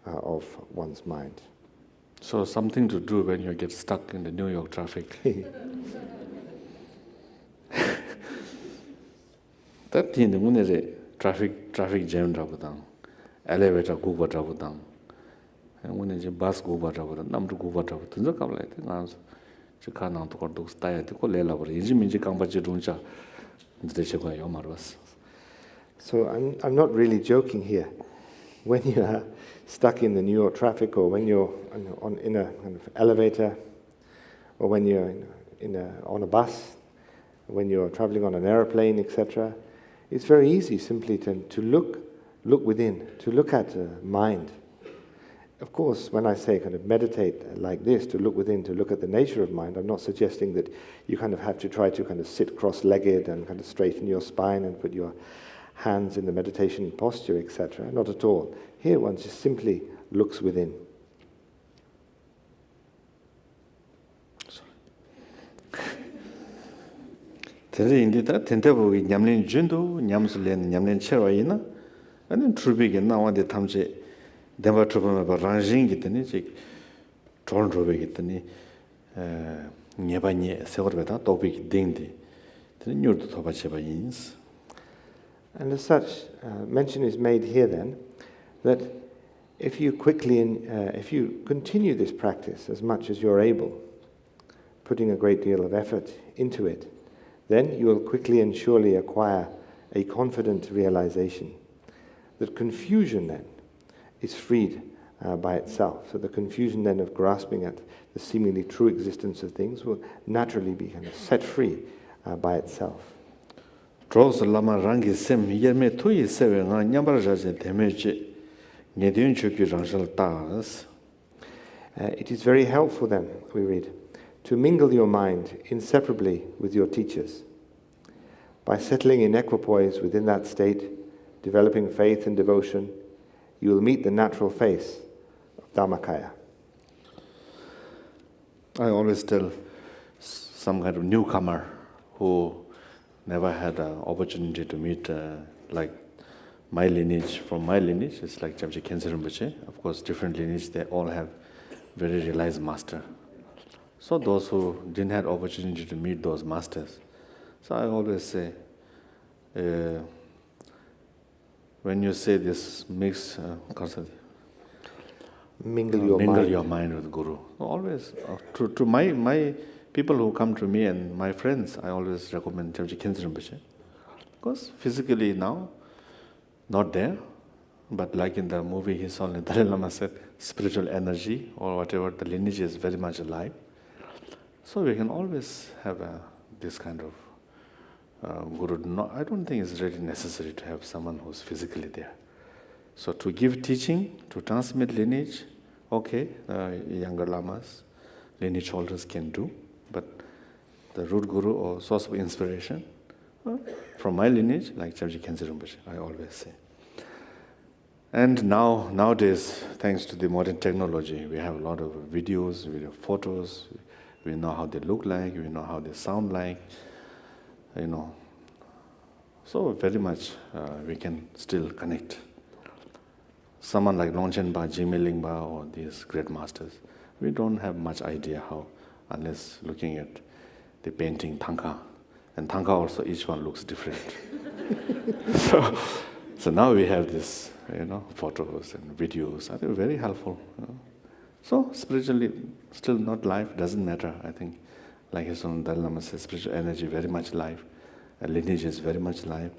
of one's mind. So something to do when you get stuck in the New York traffic. That in the moon is a traffic jam drabudang, elevator guba drabudang. And when a bus go but over the number go but over to the Kablet, and Chicanan to Cordox Taya to Colela, or Izimiji Kambajuncha, the Chegua Yomaros. So I'm not really joking here. When you are stuck in the New York traffic, or when you're in a kind of elevator, or when you're on a bus, when you're traveling on an airplane, etc., it's very easy simply to look within, to look at mind. Of course, when I say kind of meditate like this, to look within, to look at the nature of mind, I'm not suggesting that you kind of have to try to kind of sit cross-legged and kind of straighten your spine and put your hands in the meditation posture, etc. Not at all. Here one just simply looks within. Tene indi ta tentebu nyamlen jundu nyamsulen nyamlen cherwa ina anen trubege na wande tamje demba trubama ba ranjing gitani chik tron robe gitani nyeba nye segorbe ta topic dingdi tene nyurdu toba cheba yins. And as such, mention is made here then that if you if you continue this practice as much as you're able, putting a great deal of effort into it, then you will quickly and surely acquire a confident realization that confusion then is freed by itself. So the confusion then of grasping at the seemingly true existence of things will naturally be kind of set free by itself. Draws lama rangi sem yerme tui sewe nga nyambara jaje temeche nyedun chukyu rangshal taas. It is very helpful then, we read, to mingle your mind inseparably with your teachers. By settling in equipoise within that state, developing faith and devotion, you will meet the natural face of Dharmakaya. I always tell some kind of newcomer who never had an opportunity to meet like my lineage. From my lineage, it's like Jamji Khense Rinpoche. Of course, different lineage, they all have very realized master. So those who didn't have opportunity to meet those masters, so I always say, when you say this mix, Mingle your mind with Guru. Always, to my people who come to me and my friends, I always recommend Jamji Khense Rinpoche. Because physically now, not there, but like in the movie he saw, Dalai Lama said, spiritual energy or whatever, the lineage is very much alive. So we can always have this kind of Guru. No, I don't think it's really necessary to have someone who's physically there. So to give teaching, to transmit lineage, okay, younger lamas, lineage holders can do, but the root Guru or source of inspiration, from my lineage, like Jamji Khense Rinpoche, I always say. And nowadays, thanks to the modern technology, we have a lot of videos, photos. We know how they look like, we know how they sound like, So very much we can still connect. Someone like Longchen Ba, Jime Lingba, or these great masters, we don't have much idea how, unless looking at the painting Thangka. And Thangka also, each one looks different. so now we have this, photos and videos. I think very helpful. So spiritually, still not life, doesn't matter, I think. Like his own Dalai Lama says, spiritual energy very much live, lineage is very much live.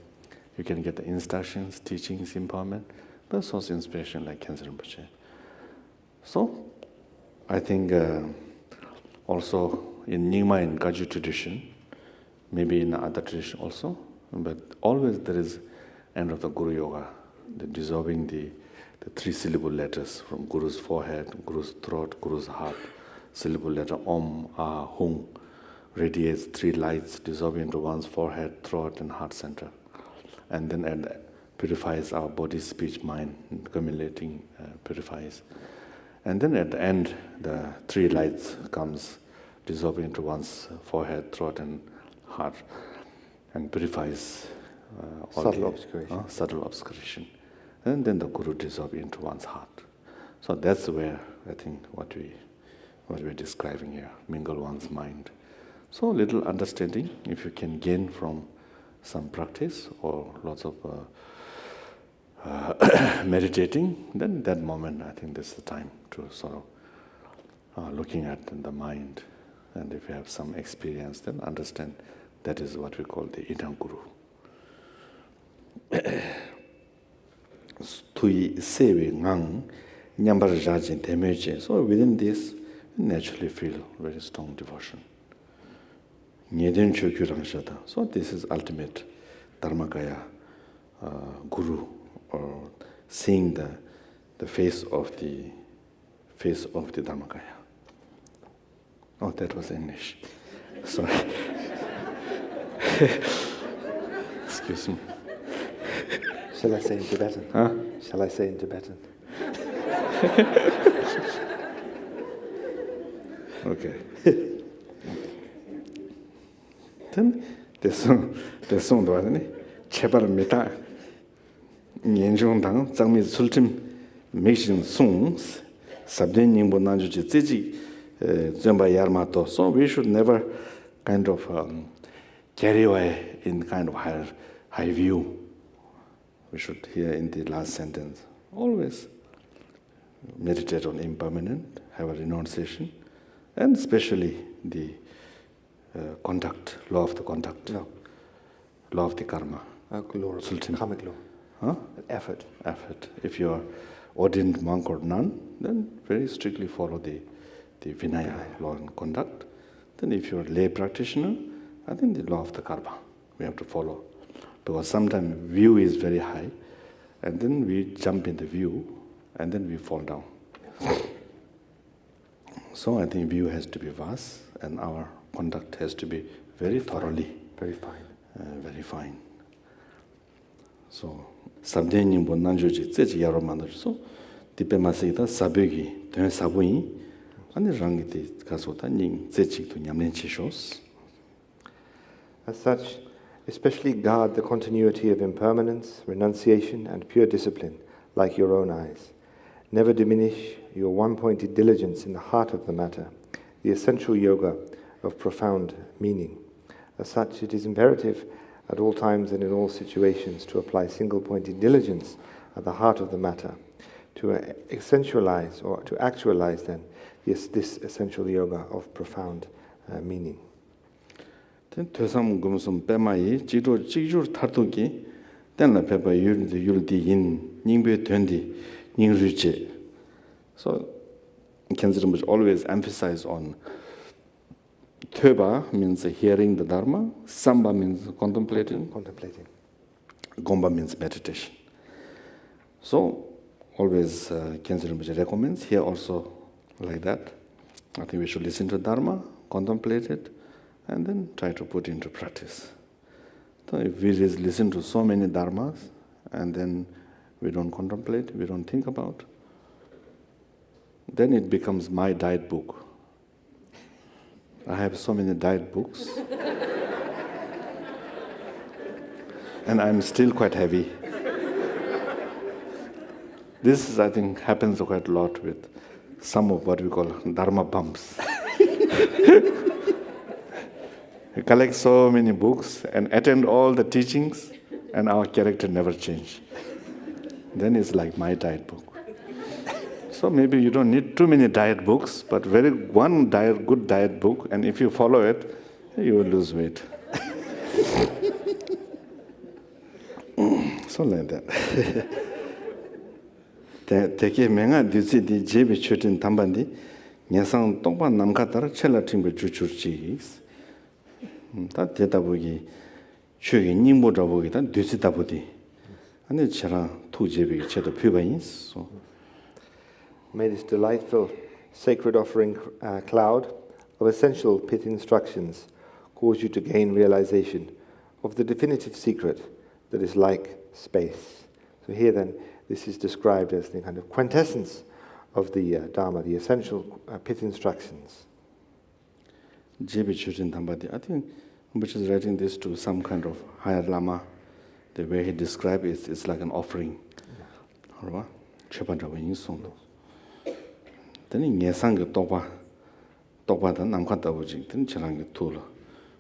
You can get the instructions, teachings, empowerment, but source inspiration like Khense Rinpoche. So I think also in Nyingma and Kagyu tradition, maybe in other tradition also, but always there is end of the Guru Yoga, the dissolving the three syllable letters from Guru's forehead, Guru's throat, Guru's heart. Syllable letter Om, Ah, Hung radiates three lights dissolving into one's forehead, throat, and heart center. And then purifies our body, speech, mind, accumulating, purifies. And then at the end, the three lights comes dissolving into one's forehead, throat, and heart, and purifies subtle obscuration. And then the Guru dissolves into one's heart. So that's where I think what we're describing here, mingle one's mind. So little understanding, if you can gain from some practice or lots of meditating, then that moment I think that's the time to sort of looking at the mind. And if you have some experience, then understand that is what we call the inner Guru. Tui sewe ngang nyambar rajin temeche. So within this, you naturally feel very strong devotion. Nyeden chokyu rangshata. So this is ultimate Dharmakaya Guru, or seeing the face of the Dharmakaya. Oh, that was English. Sorry. Excuse me. Shall I say in Tibetan? Huh? Shall I say in Tibetan? Okay. Then 대송 도와네. 제발 메타 년중당 장미 술팀 맥신 송 sabdening bonanjuji tseji zamba yarmato. So we should never kind of carry away in kind of high view. We should hear in the last sentence. Always meditate on impermanent, have a renunciation, and especially the conduct, law of the conduct, law of the karma. Karmic law. Huh? Effort. If you are ordained monk or nun, then very strictly follow the Vinaya, law and conduct. Then if you are a lay practitioner, I think the law of the karma we have to follow. Because sometimes view is very high, and then we jump in the view, and then we fall down. So I think view has to be vast, and our conduct has to be very thoroughly. Very fine. Very fine. So, sabdening bon nanjuji tseji yaro mandarso, dipe masita sabegi, ten sabui, and the rangiti kasota ning tseji to nyamlen chishos. As such, especially guard the continuity of impermanence, renunciation, and pure discipline, like your own eyes. Never diminish your one-pointed diligence in the heart of the matter, the essential yoga of profound meaning. As such, it is imperative at all times and in all situations to apply single-pointed diligence at the heart of the matter, to essentialize or to actualize then this essential yoga of profound meaning. Tesam gumsum pemayi jiro tartuki tenla pepa yuldi yin ningbe twendi ningruche. So Kensington was always emphasize on Töba means hearing the Dharma, Samba means contemplating, Gomba means meditation. So always Kensington recommends here also like that. I think we should listen to Dharma, contemplate it, and then try to put into practice. So if we just listen to so many dharmas and then we don't contemplate, we don't think about, then it becomes my diet book. I have so many diet books and I'm still quite heavy. This is, I think, happens quite a lot with some of what we call dharma bumps. We collect so many books and attend all the teachings, and our character never change. Then it's like my diet book. So maybe you don't need too many diet books, but one good diet book, and if you follow it, you will lose weight. So like that. Teke menga disi di jebi chutin tambandi, nyasang tongpa namkatara chela timbe chuchurchis. 다 되다 보기 추기 님보다 보기 다 되지다 보디 안에 제가 투제비 제도 표가 있어. May this delightful sacred offering cloud of essential pith instructions cause you to gain realization of the definitive secret that is like space. So here then, this is described as the kind of quintessence of the Dharma, the essential pith instructions. Jebi Chutin Tambadi, I think, which is writing this to some kind of higher Lama, the way he described it, it's like an offering. Then in Yasanga Toba, the Namkata then Chalang Tula,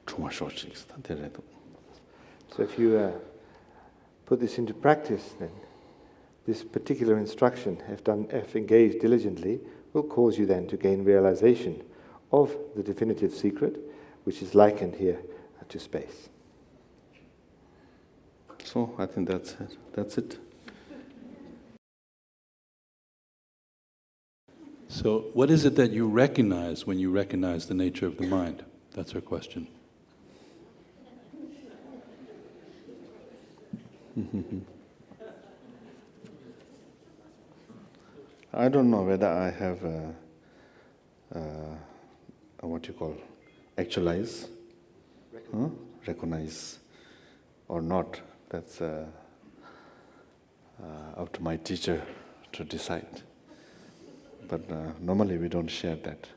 Chuma Shochis. So if you put this into practice, then this particular instruction, if engaged diligently, will cause you then to gain realization of the definitive secret, which is likened here to space. So I think that's it. So what is it that you recognize when you recognize the nature of the mind? That's our question. I don't know whether I have what you call actualize, recognize or not. That's up to my teacher to decide. But normally we don't share that.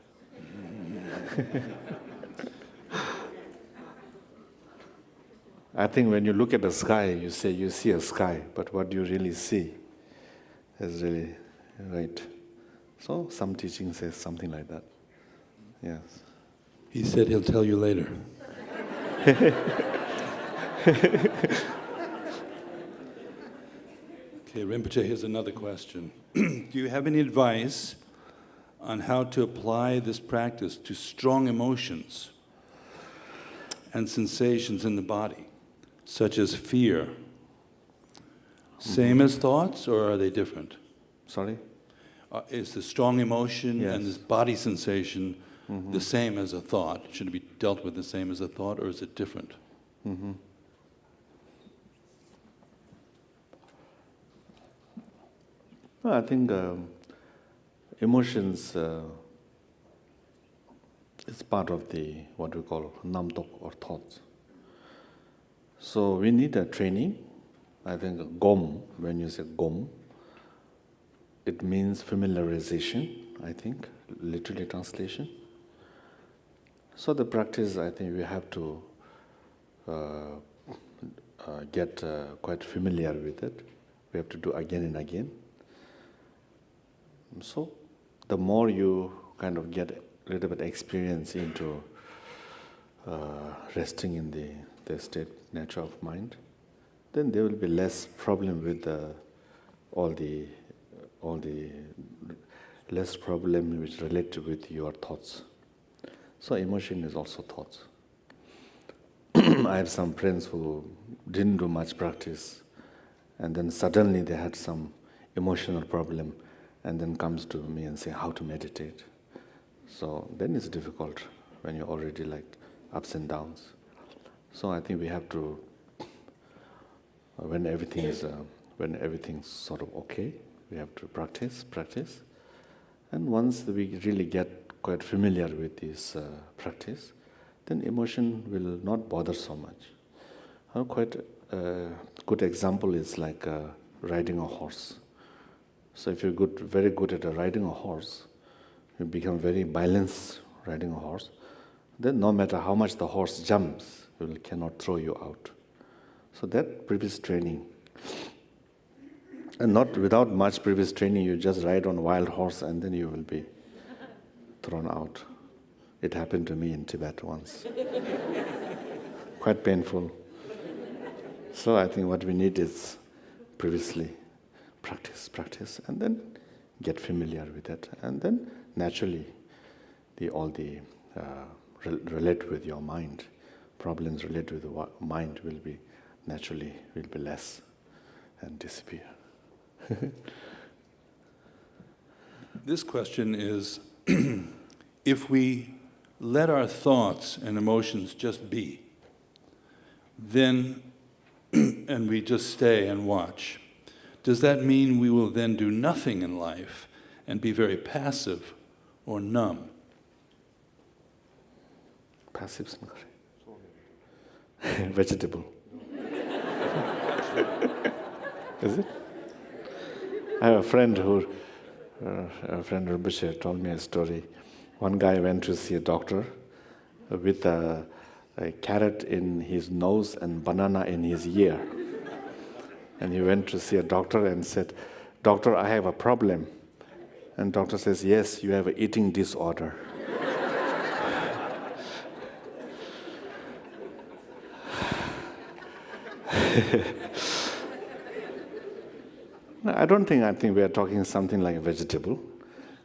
I think when you look at the sky, you say you see a sky, but what you really see is really right. So some teaching says something like that. Yes. He said he'll tell you later. Okay, Rinpoche, here's another question. Do you have any advice on how to apply this practice to strong emotions and sensations in the body, such as fear? Same as thoughts, or are they different? Sorry? Is the strong emotion Yes. and this body sensation the same as a thought? Should it be dealt with the same as a thought, or is it different? Well, I think emotions is part of the what we call namtok or thoughts. So we need a training. I think gom, when you say gom, it means familiarization, I think, literally translation. So the practice, I think we have to get quite familiar with it. We have to do again and again. So the more you kind of get a little bit experience into resting in the state nature of mind, then there will be less problem with all the less problem which relate with your thoughts. So emotion is also thoughts. I have some friends who didn't do much practice, and then suddenly they had some emotional problem, and then comes to me and say how to meditate. So then it's difficult when you're already like ups and downs. So I think we have to, when everything's sort of okay, we have to practice. And once we really get quite familiar with this practice, then emotion will not bother so much. Quite a good example is like riding a horse. So if you're very good at riding a horse, you become very balanced riding a horse, then no matter how much the horse jumps, it cannot throw you out. So that previous training. And not without much previous training, you just ride on a wild horse and then you will be thrown out. It happened to me in Tibet once. Quite painful. So I think what we need is previously practice, and then get familiar with it. And then naturally, relate with your mind. Problems related with the mind will be less and disappear. This question is, if we let our thoughts and emotions just be, then, and we just stay and watch, does that mean we will then do nothing in life and be very passive or numb? Passive, vegetable. Is it? I have a friend Rinpoche told me a story. One guy went to see a doctor with a carrot in his nose and banana in his ear. And he went to see a doctor and said, "Doctor, I have a problem." And doctor says, "Yes, you have an eating disorder." I think we are talking something like a vegetable,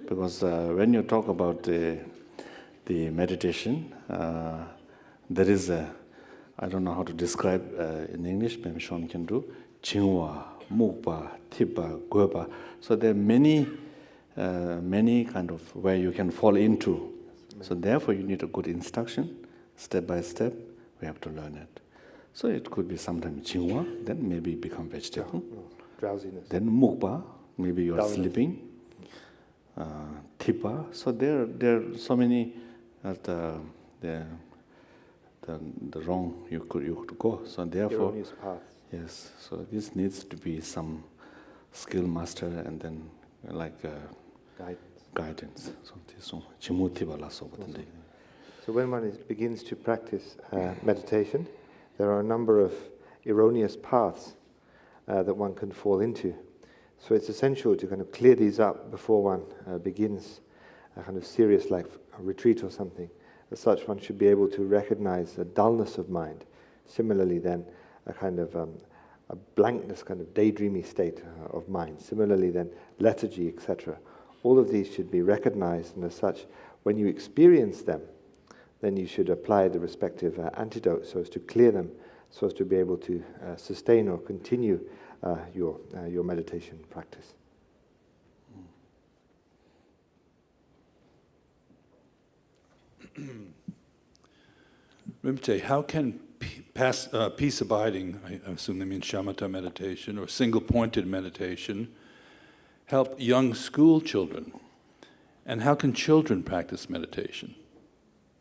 because when you talk about the meditation, there is I don't know how to describe in English, maybe Sean can do, Chingwa, Mukpa, Tipa, Gueba. So there are many kind of where you can fall into. So therefore you need a good instruction, step by step, we have to learn it. So it could be sometimes Chingwa, then maybe become vegetable. Drowsiness. Then Mukpa, maybe you are Dullness. sleeping. Tipa, so there are so many the wrong you could go. So therefore, Erroneous path. yes. So this needs to be some skill master and then like guidance. So when one begins to practice meditation, there are a number of erroneous paths that one can fall into. So it's essential to kind of clear these up before one begins a kind of serious like a retreat or something. As such, one should be able to recognize a dullness of mind. Similarly then, a kind of a blankness, kind of daydreamy state of mind. Similarly then, lethargy, etc. All of these should be recognized, and as such, when you experience them, then you should apply the respective antidotes so as to clear them, so as to be able to sustain or continue your meditation practice. Rinpoche, how can peace abiding, I assume they mean shamatha meditation or single-pointed meditation, help young school children? And how can children practice meditation?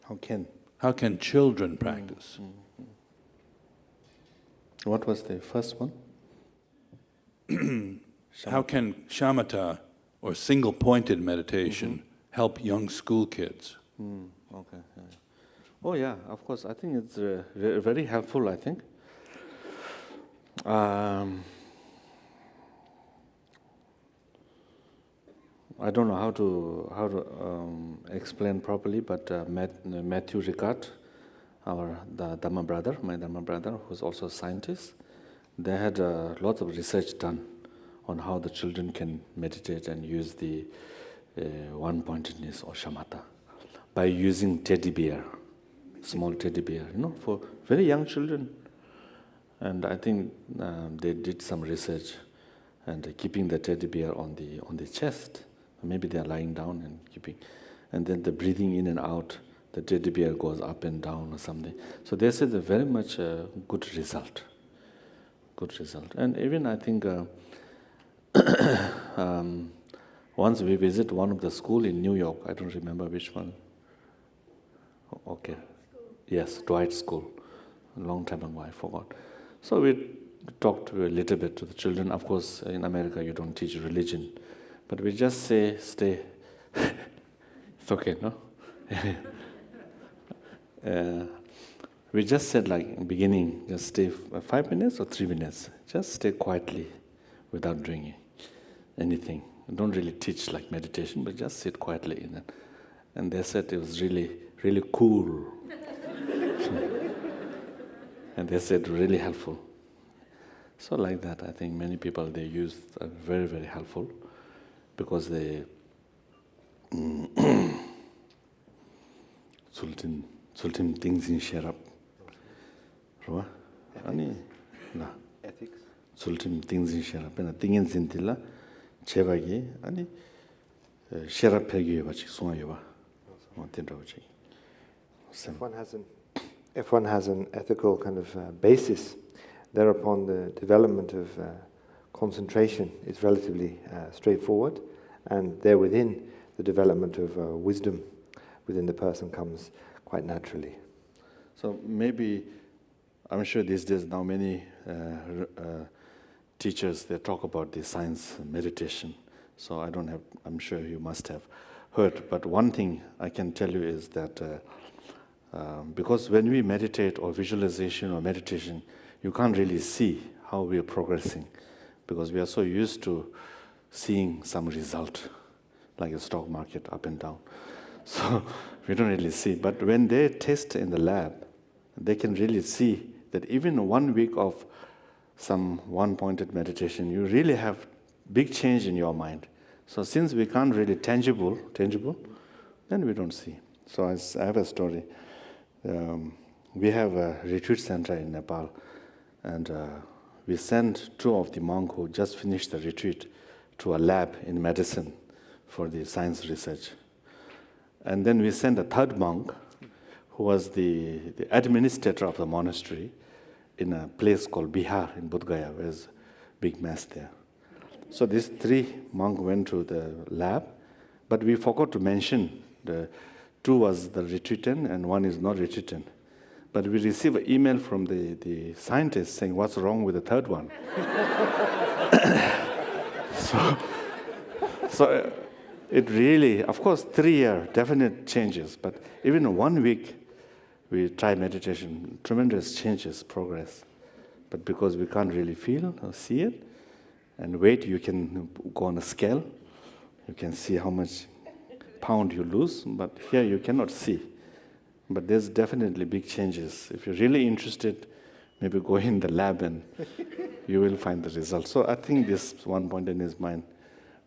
How can children practice? What was the first one? How can shamatha or single-pointed meditation help young school kids? Okay. Yeah. Oh yeah, of course. I think it's very helpful. I think. I don't know how to explain properly, but Matthew Ricard, the Dhamma brother, my Dhamma brother, who's also a scientist, they had lots of research done on how the children can meditate and use the one-pointedness or shamatha by using teddy bear, small teddy bear, for very young children. And I think they did some research and keeping the teddy bear on the chest. Maybe they are lying down and keeping, and then the breathing in and out, the teddy bear goes up and down or something. So they said a very much good result. Good result. And even I think once we visit one of the school in New York, I don't remember which one. Okay. Yes, Dwight School. A long time ago, I forgot. So we talked a little bit to the children. Of course, in America, you don't teach religion. But we just say, stay. It's okay, no? We just said, like, in the beginning, just stay 5 minutes or 3 minutes. Just stay quietly without doing anything. Don't really teach like meditation, but just sit quietly in it. And they said it was really, really cool. And they said really helpful. So like that, I think many people, they use very, very helpful because they sultim things in share up. Ethics. Sultim things in share up. And things in tilla chebagi ani share up pegi bachi suayoba. If one has an ethical kind of basis, thereupon the development of concentration is relatively straightforward, and there within the development of wisdom within the person comes quite naturally. So maybe, I'm sure these days now many teachers, they talk about the science meditation. So I'm sure you must have heard, but one thing I can tell you is that because when we meditate or visualization or meditation, you can't really see how we are progressing because we are so used to seeing some result, like a stock market up and down. So we don't really see. But when they test in the lab, they can really see that even 1 week of some one-pointed meditation, you really have big change in your mind. So since we can't really tangible, then we don't see. So I have a story. We have a retreat center in Nepal, and we sent 2 of the monks who just finished the retreat to a lab in medicine for the science research. And then we sent a 3rd monk, who was the administrator of the monastery in a place called Bihar in Bodh Gaya, where there's a big mass there. So these 3 monks went to the lab, but we forgot to mention the 2 was the retreatant and 1 is not retreatant. But we received an email from the scientist saying, what's wrong with the 3rd one? So it really, of course, 3 year definite changes, but even 1 week, we try meditation, tremendous changes, progress. But because we can't really feel or see it, and weight, you can go on a scale, you can see how much pound you lose, but here you cannot see. But there's definitely big changes. If you're really interested, maybe go in the lab and you will find the results. So I think this one point in his mind,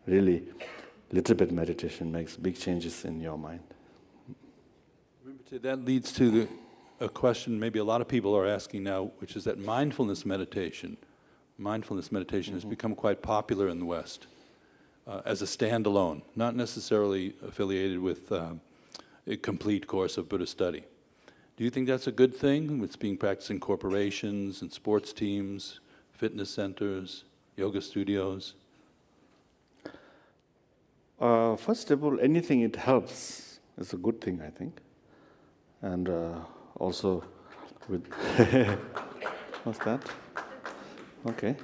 really, little bit meditation makes big changes in your mind. That leads to a question maybe a lot of people are asking now, which is that mindfulness meditation has become quite popular in the West as a standalone, not necessarily affiliated with a complete course of Buddhist study. Do you think that's a good thing? It's being practiced in corporations and sports teams, fitness centers, yoga studios? First of all, anything it helps is a good thing, I think. And also with... What's that? Okay.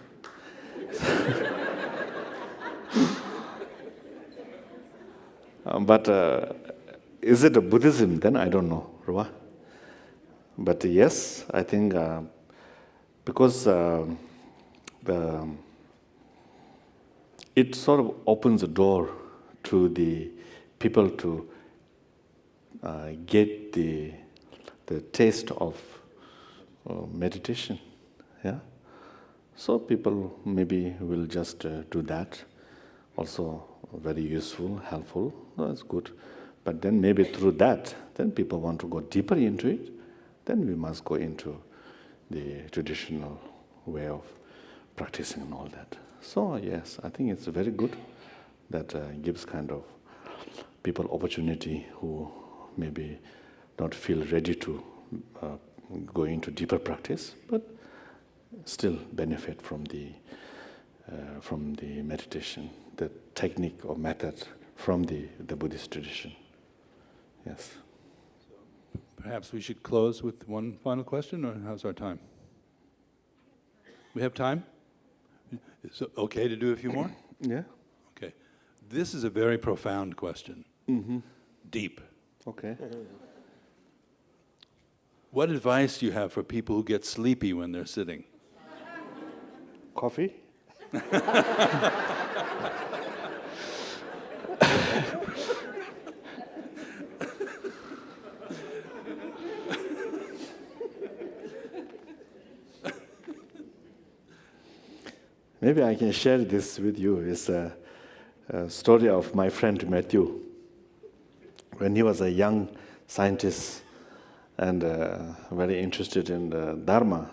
But is it a Buddhism then? I don't know, Ruwa. But yes, I think because it sort of opens the door to the people to get the taste of meditation, yeah. So people maybe will just do that. Also very useful, helpful. That's good. But then maybe through that, then people want to go deeper into it. Then we must go into the traditional way of practicing and all that. So yes, I think it's very good that gives kind of people opportunity who maybe don't feel ready to go into deeper practice, but still benefit from the meditation, the technique or method from the Buddhist tradition. Yes. Perhaps we should close with one final question, or how's our time? We have time? Is it okay to do a few more? Yeah. Okay. This is a very profound question. Mm-hmm. Deep. Okay. What advice do you have for people who get sleepy when they're sitting? Coffee? Maybe I can share this with you. It's a story of my friend Matthew. When he was a young scientist and very interested in the Dharma,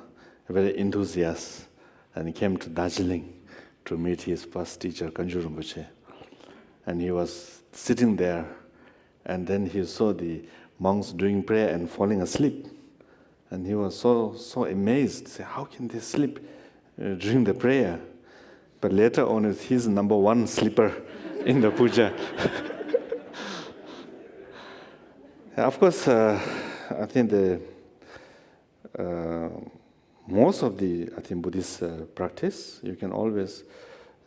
very enthusiastic, and he came to Darjeeling to meet his first teacher, Kanju Rinpoche. And he was sitting there, and then he saw the monks doing prayer and falling asleep. And he was so amazed. Say, how can they sleep during the prayer? But later on, he's number one sleeper in the puja. Of course, I think most of the Buddhist practice, you can always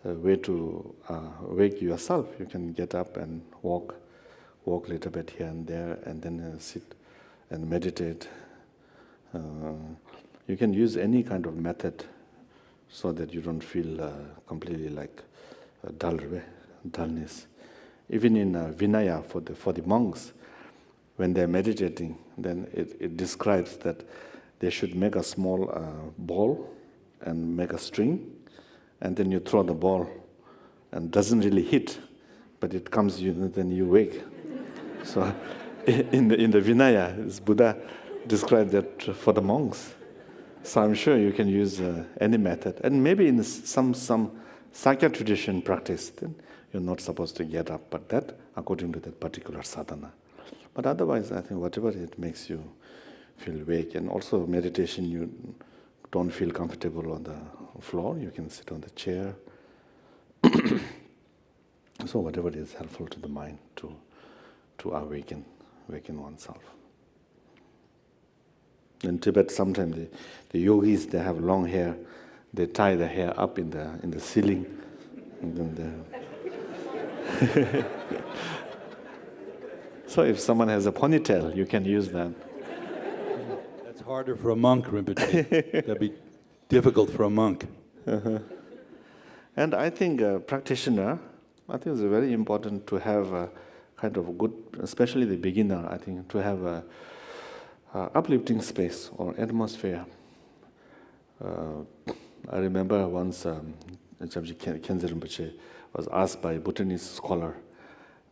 way to wake yourself. You can get up and walk a little bit here and there, and then sit and meditate. You can use any kind of method so that you don't feel completely like dullness. Even in Vinaya for the monks, when they're meditating, then it describes that they should make a small ball and make a string, and then you throw the ball, and doesn't really hit, but it comes, then you wake. So in the Vinaya, Buddha described that for the monks. So I'm sure you can use any method. And maybe in some Sakya tradition practice, then you're not supposed to get up, but that according to that particular sadhana. But otherwise, I think whatever it makes you feel awake. And also meditation, you don't feel comfortable on the floor, you can sit on the chair. So whatever is helpful to the mind to awaken oneself. In Tibet, sometimes the yogis, they have long hair. They tie the hair up in the ceiling. And then so if someone has a ponytail, you can use that. harder for a monk, Rinpoche. That'd be difficult for a monk. And I think a practitioner, I think it's very important to have a kind of good, especially the beginner, I think, to have a uplifting space or atmosphere. I remember once Jean-Pierre Rinpoche was asked by a Bhutanese scholar,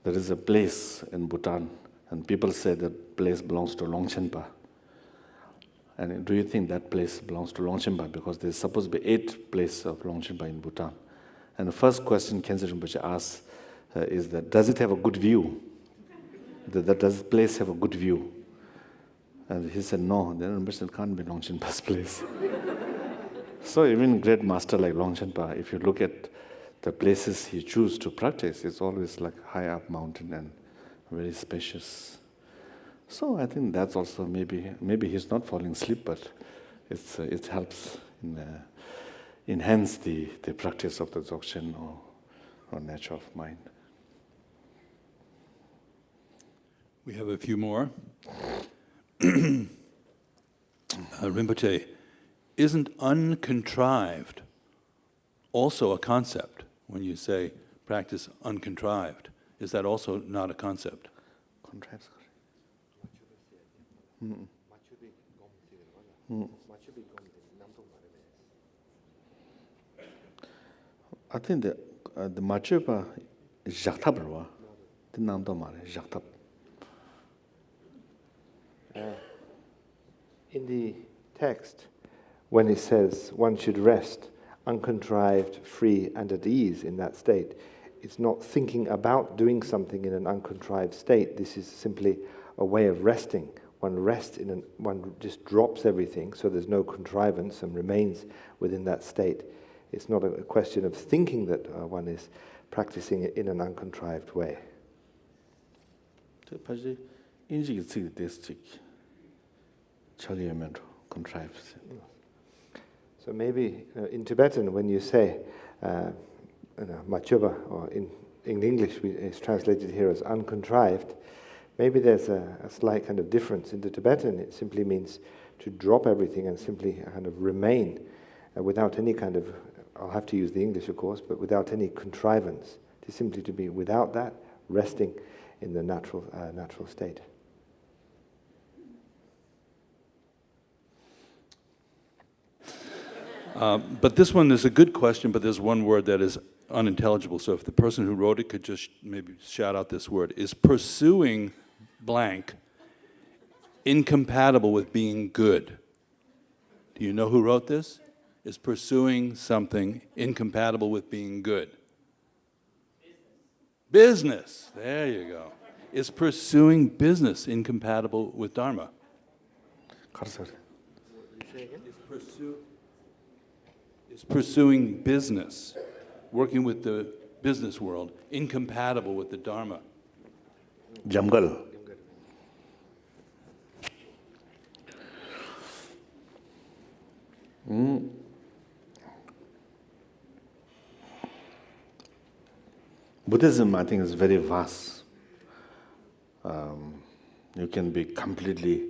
there is a place in Bhutan, and people say that place belongs to Longchenpa. And do you think that place belongs to Longchenpa? Because there's supposed to be 8 places of Longchenpa in Bhutan. And the first question Khyentse Rinpoche asks is that, does it have a good view? Does the place have a good view? And he said, no. Then Rinpoche said, can't be Longchenpa's place. So even great master like Longchenpa, if you look at the places he chooses to practice, it's always like high up mountain and very spacious. So I think that's also maybe he's not falling asleep, but it helps enhance the practice of the Dzogchen or nature of mind. We have a few more. Rinpoche, isn't uncontrived also a concept? When you say practice uncontrived, is that also not a concept? Contrived. I think the machupa is jaktabarwa. The namdo mare jaktab. In the text, when it says one should rest uncontrived, free, and at ease in that state, it's not thinking about doing something in an uncontrived state. This is simply a way of resting. One rests one just drops everything, so there's no contrivance and remains within that state. It's not a question of thinking that one is practicing it in an uncontrived way. So maybe in Tibetan, when you say machuba, or in English it's translated here as uncontrived, maybe there's a slight kind of difference. In the Tibetan, it simply means to drop everything and simply kind of remain without any kind of, I'll have to use the English of course, but without any contrivance, to simply to be without that, resting in the natural state. But this one is a good question, but there's one word that is unintelligible. So if the person who wrote it could just maybe shout out this word. Is pursuing blank incompatible with being good? Do you know who wrote this? Is pursuing something incompatible with being good? Business. There you go. Is pursuing business incompatible with Dharma? Is pursuing business, working with the business world, incompatible with the Dharma? Jungle. Buddhism, I think, is very vast. You can be completely,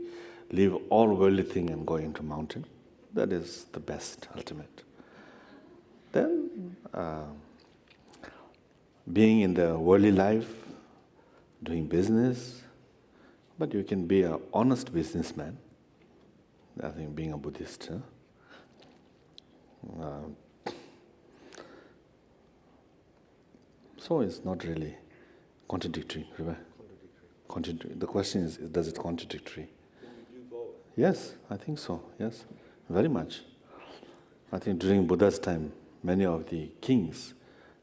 leave all worldly thing and go into mountain. That is the best, ultimate. Then, being in the worldly life, doing business, but you can be an honest businessman. I think being a Buddhist. So it's not really contradictory. The question is, does it contradictory? Can you do both? Yes, I think so. Yes, very much. I think during Buddha's time, many of the kings,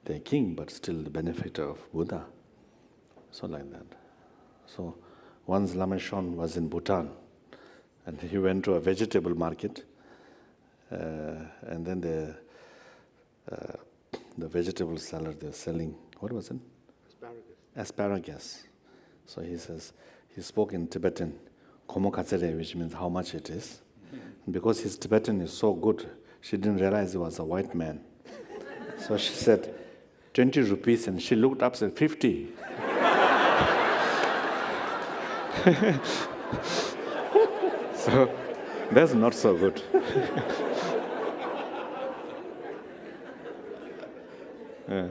they're king, but still the benefactor of Buddha. So like that. So once Lama Shon was in Bhutan, and he went to a vegetable market, and then the vegetable seller, they're selling, what was it? Asparagus. So he says, he spoke in Tibetan, komo katsere, which means how much it is. And because his Tibetan is so good, she didn't realize he was a white man. So she said, 20 rupees, and she looked up and said, 50. That's not so good. Yeah.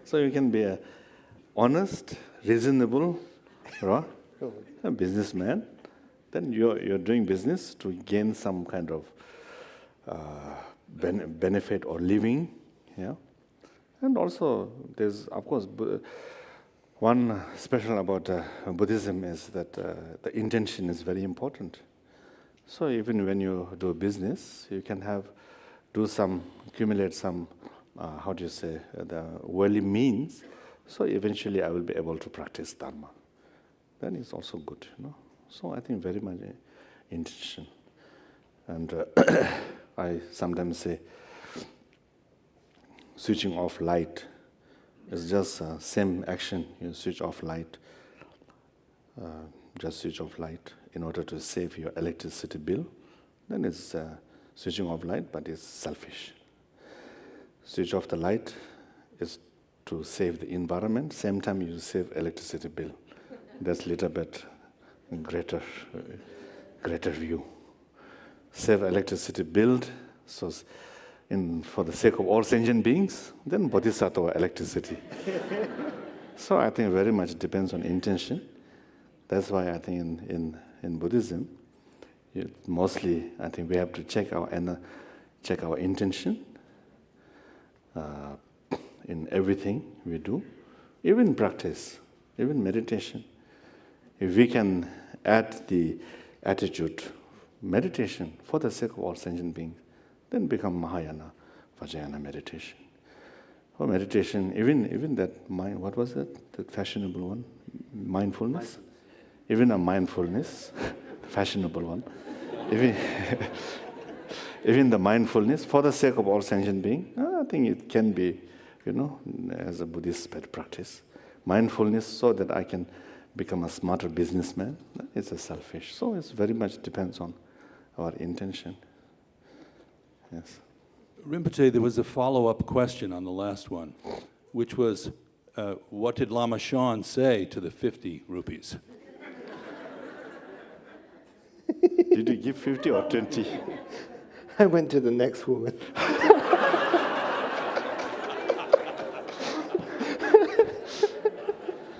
So you can be a honest, reasonable, right? A businessman. Then you're doing business to gain some kind of benefit or living, yeah. And also, there's of course one special about Buddhism is that the intention is very important. So even when you do business, you can accumulate some, the worldly means. So eventually, I will be able to practice Dharma. Then it's also good, you know. So I think very much intention. And I sometimes say, switching off light is just same action. You switch off light, just switch off light in order to save your electricity bill. Then it's switching off light, but it's selfish. Switch off the light is to save the environment. Same time you save electricity bill. That's a little bit greater view. Save electricity bill, so for the sake of all sentient beings, then bodhisattva electricity. So I think very much depends on intention. That's why I think in Buddhism, mostly I think we have to check our intention in everything we do, even practice, even meditation. If we can add the attitude, meditation for the sake of all sentient beings, then become Mahayana, Vajrayana meditation. For meditation, even that mind, what was that fashionable one? Mindfulness? Even a mindfulness, fashionable one. Even the mindfulness, for the sake of all sentient beings, I think it can be, as a Buddhist practice. Mindfulness so that I can become a smarter businessman, it's a selfish. So it very much depends on our intention. Yes. Rinpoche, there was a follow-up question on the last one, which was, what did Lama Shan say to the 50 rupees? Did you give 50 or 20? I went to the next woman.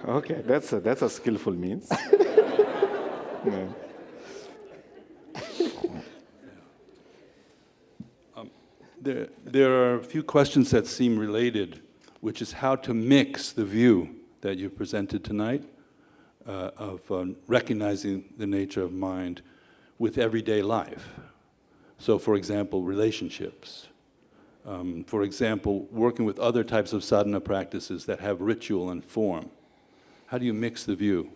Okay, that's a skillful means. Yeah. There are a few questions that seem related, which is how to mix the view that you presented tonight of recognizing the nature of mind with everyday life. So, for example, relationships. For example, working with other types of sadhana practices that have ritual and form. How do you mix the view?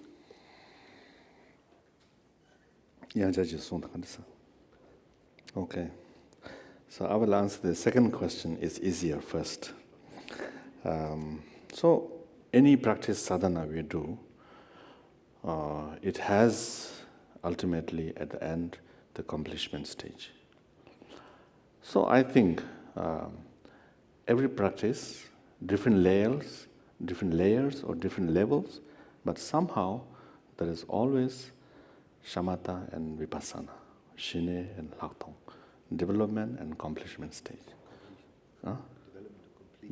Okay. So I will answer the second question. It's easier first. So any practice sadhana we do, it has ultimately at the end the accomplishment stage. So I think every practice, different layers or different levels, but somehow there is always shamatha and vipassana, shine and laktong, development and accomplishment stage.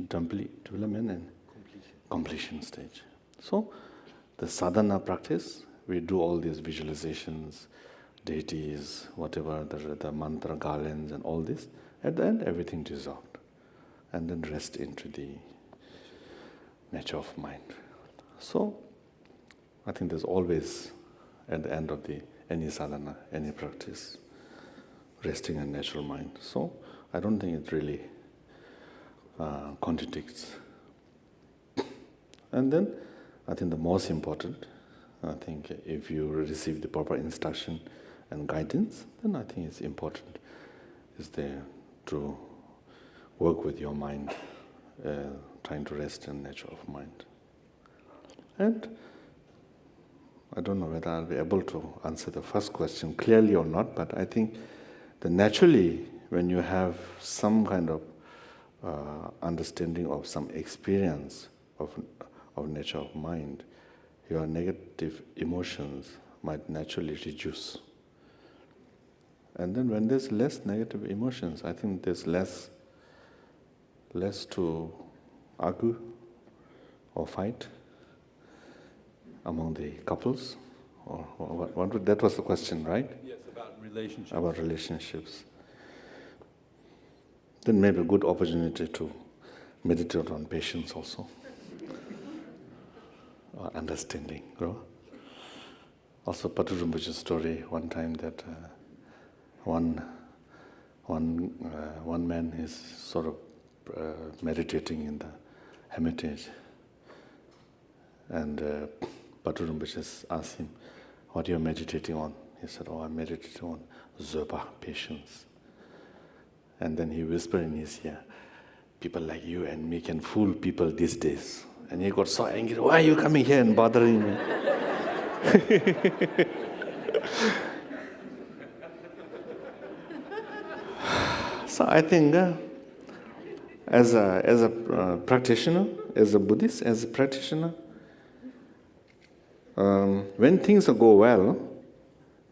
Development and completion stage. So the sadhana practice, we do all these visualizations, deities, whatever, the mantra garlands and all this. At the end, everything dissolved. And then rest into the nature of mind. So I think there's always, at the end of any sadhana, any practice, resting in natural mind. So I don't think it really contradicts. And then I think the most important, I think if you receive the proper instruction and guidance, then I think it's important is there to work with your mind, trying to rest in the nature of mind. And I don't know whether I'll be able to answer the first question clearly or not, but I think that naturally when you have some kind of understanding of some experience of nature of mind, your negative emotions might naturally reduce. And then when there's less negative emotions, I think there's less to argue or fight among the couples. Or what, that was the question, right? Yes, about relationships. About relationships. Then maybe a good opportunity to meditate on patience also. Or understanding. You know? Also, Patu Rinpoche's story one time that one man is sort of meditating in the hermitage, and Patu Rinpoche asked him, "What are you meditating on?" He said, "Oh, I'm meditating on Zopa, patience." And then he whispered in his ear, "People like you and me can fool people these days." And he got so angry, "Why are you coming here and bothering me?" So I think as a practitioner, as a Buddhist, as a practitioner, when things go well,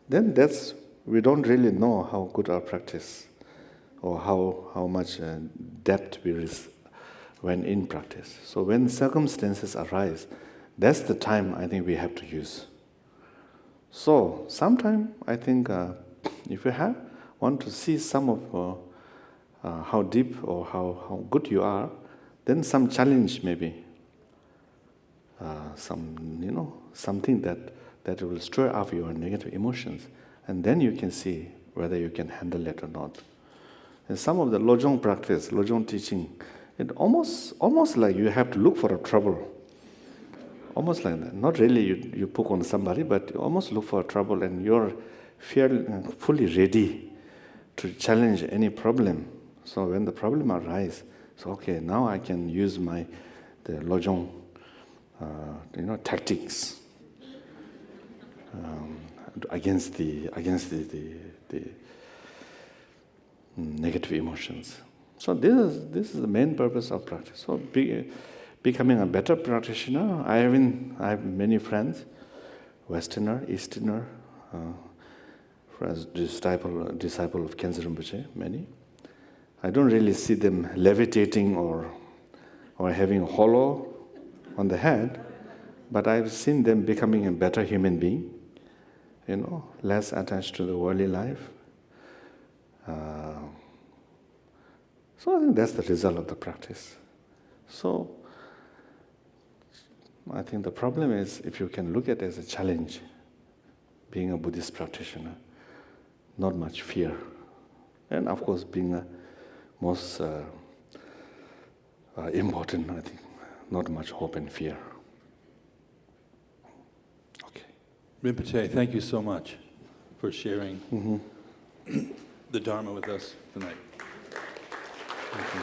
then we don't really know how good our practice or how much depth we risk when in practice. So when circumstances arise, that's the time I think we have to use. So sometime I think if you want to see some of how deep or how good you are, then some challenge maybe, something that will stir up your negative emotions, and then you can see whether you can handle it or not. And some of the Lojong practice, Lojong teaching, it almost like you have to look for a trouble. Almost like that. Not really you poke on somebody, but you almost look for a trouble, and you're fully ready to challenge any problem. So when the problem arises, so okay, now I can use the Lojong tactics against the negative emotions. So this is the main purpose of practice. So becoming a better practitioner, I have many friends, Westerner, Easterner, friends, disciple of Khyentse Rinpoche, many. I don't really see them levitating or having a hollow on the head, but I've seen them becoming a better human being, less attached to the worldly life. So I think that's the result of the practice. So I think the problem is if you can look at it as a challenge, being a Buddhist practitioner, not much fear. And of course, being a most important, I think, not much hope and fear. Okay. Rinpoche, thank you so much for sharing the Dharma with us tonight. Thank you.